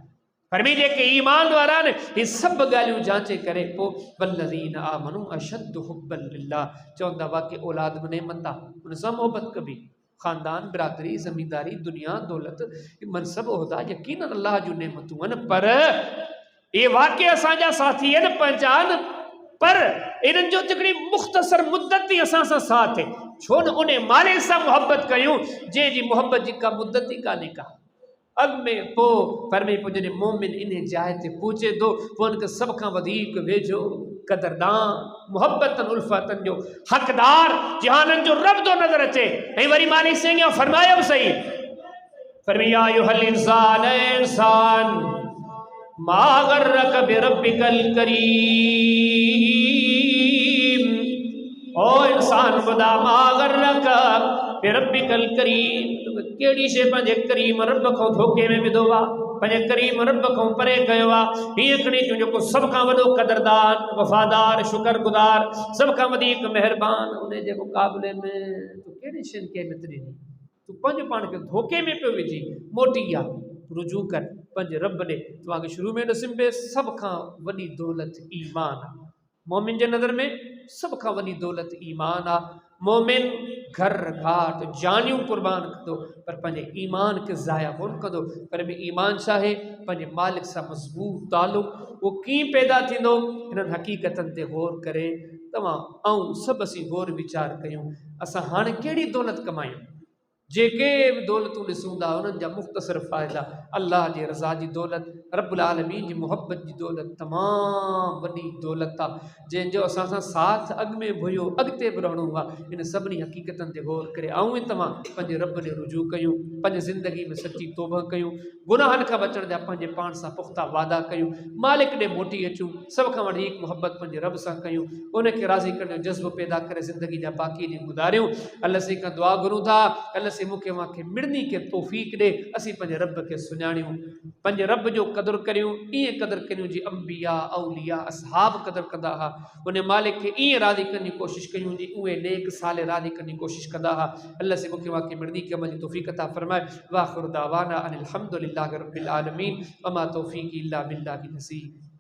पर में जेके ईमान वारा आहिनि हे सभु ॻाल्हियूं जांचे करे पोइ वल्लज़ीन आमनू अशद्दु हुब्बन लिल्लाह चवंदा वाक़ई औलाद में नेमत आहे हुन सां मोहबत कबी ख़ानदान बिरादरी ज़मींदारी दुनिया दौलत मनसब उहिदा यकीनन अल्लाह जूं नेमतूं आहिनि पर ये वाक़ई असांजा साथी आहिनि पंहिंजा पर इन्हनि जो हिकिड़ी मुख़्तसर मुद्दत ई असां सां साथ आहे छो न उन मालिक सां मुहबत कयूं जंहिंजी मुहबत जी का मुद्दत ई कान्हे का अॻु में पोइ पर में पोइ जॾहिं मोमिन इन जाइ ते पहुचे थो पोइ हुनखे सभ खां वधीक वेझो क़दरदान मुहबतनि उल्फ़तनि जो हक़दार जहाननि जो रब थो नज़र अचे ऐं वरी मालिक से ईअं फरमायो बि सही फरमाया अय्युहल इंसान मा गर्रक बिरब्बिकल करीम ओ इंसान ॿुधा मा गर्रक बिरब्बिकल करीम कहिड़ी शइ पंहिंजे करीम रब खां धोखे में विधो आहे पंहिंजे करीम रब खां परे कयो आहे हीअं खणी अचूं जेको सभ खां वॾो क़दरदान वफ़ादार शुक्रगुज़ार सभ खां वधीक महिरबान उन जे मुक़ाबले में तूं कहिड़ी शइ खे मितरी ॾे तूं पंहिंजो पाण खे धोखे में पियो विझी मोटी आहे रुजू कर पंहिंजे रब ॾे तव्हांखे शुरू में ॾिसिबे सभ खां वॾी दौलत ईमान आहे मोमिन जे नज़र में सभ खां वॾी दौलत ईमान आहे मोमिन घर घाट जानियूं कुर्बान कंदो पर पंहिंजे ईमान खे ज़ाया कोन कंदो पर में ईमान छा आहे पंहिंजे मालिक सां मज़बूत तालुक़ उहो कीअं पैदा थींदो हिननि हक़ीक़तनि ते गौर करे तव्हां ऐं सभु असीं गौर वीचार कयूं असां हाणे कहिड़ी दौलत कमायूं जेके बि दौलतूं ॾिसूं था उन्हनि जा मुख़्तसर फ़ाइदा अल्लाह जी रज़ा जी दौलत रब्बुल आलमीन जी मुहबत जी दौलत तमामु वॾी दौलत आहे जंहिंजो असां सां साथ अॻु में बि हुयो अॻिते बि रहणो आहे इन सभिनी हक़ीक़तनि ते गौर करे ऐं तव्हां पंहिंजे रब ॾे रुजू कयूं पंहिंजी ज़िंदगी में सची तौबा कयूं गुनाहनि खां बचण जा पंहिंजे पाण सां पुख़्ता वादा कयूं मालिक ॾे मोटी अचूं सभ खां वधीक मुहबत पंहिंजे रब सां कयूं उनखे राज़ी करण जो जज़्बो पैदा करे ज़िंदगी जा बाक़ी ॾींहं गुज़ारियूं अल्लाह से खां दुआ घुरूं था अल्लाह से मूंखे मांखे मिड़नी खे तौफ़ीक़ ॾे असीं पंहिंजे रब खे सुञाणियूं पंहिंजे रब जो क़दुरु करियूं ईअं क़दुरु करियूं जी अंबिया औलिया असहाब क़दुरु कंदा हुआ उन मालिक खे ईअं राज़ी करण जी कोशिशि कयूं जी उहे नेक साले राज़ी करण जी कोशिशि कंदा हुआ अल्लाह से मूंखे मांखे मिड़नी खे अमल जी तौफ़ीक़ अता फ़रमाए वाख़िरु दावाना अनिल हम्दुलिल्लाहि रब्बिल आलमीन वमा तौफ़ीक़ी इल्ला बिल्लाहि नसीब।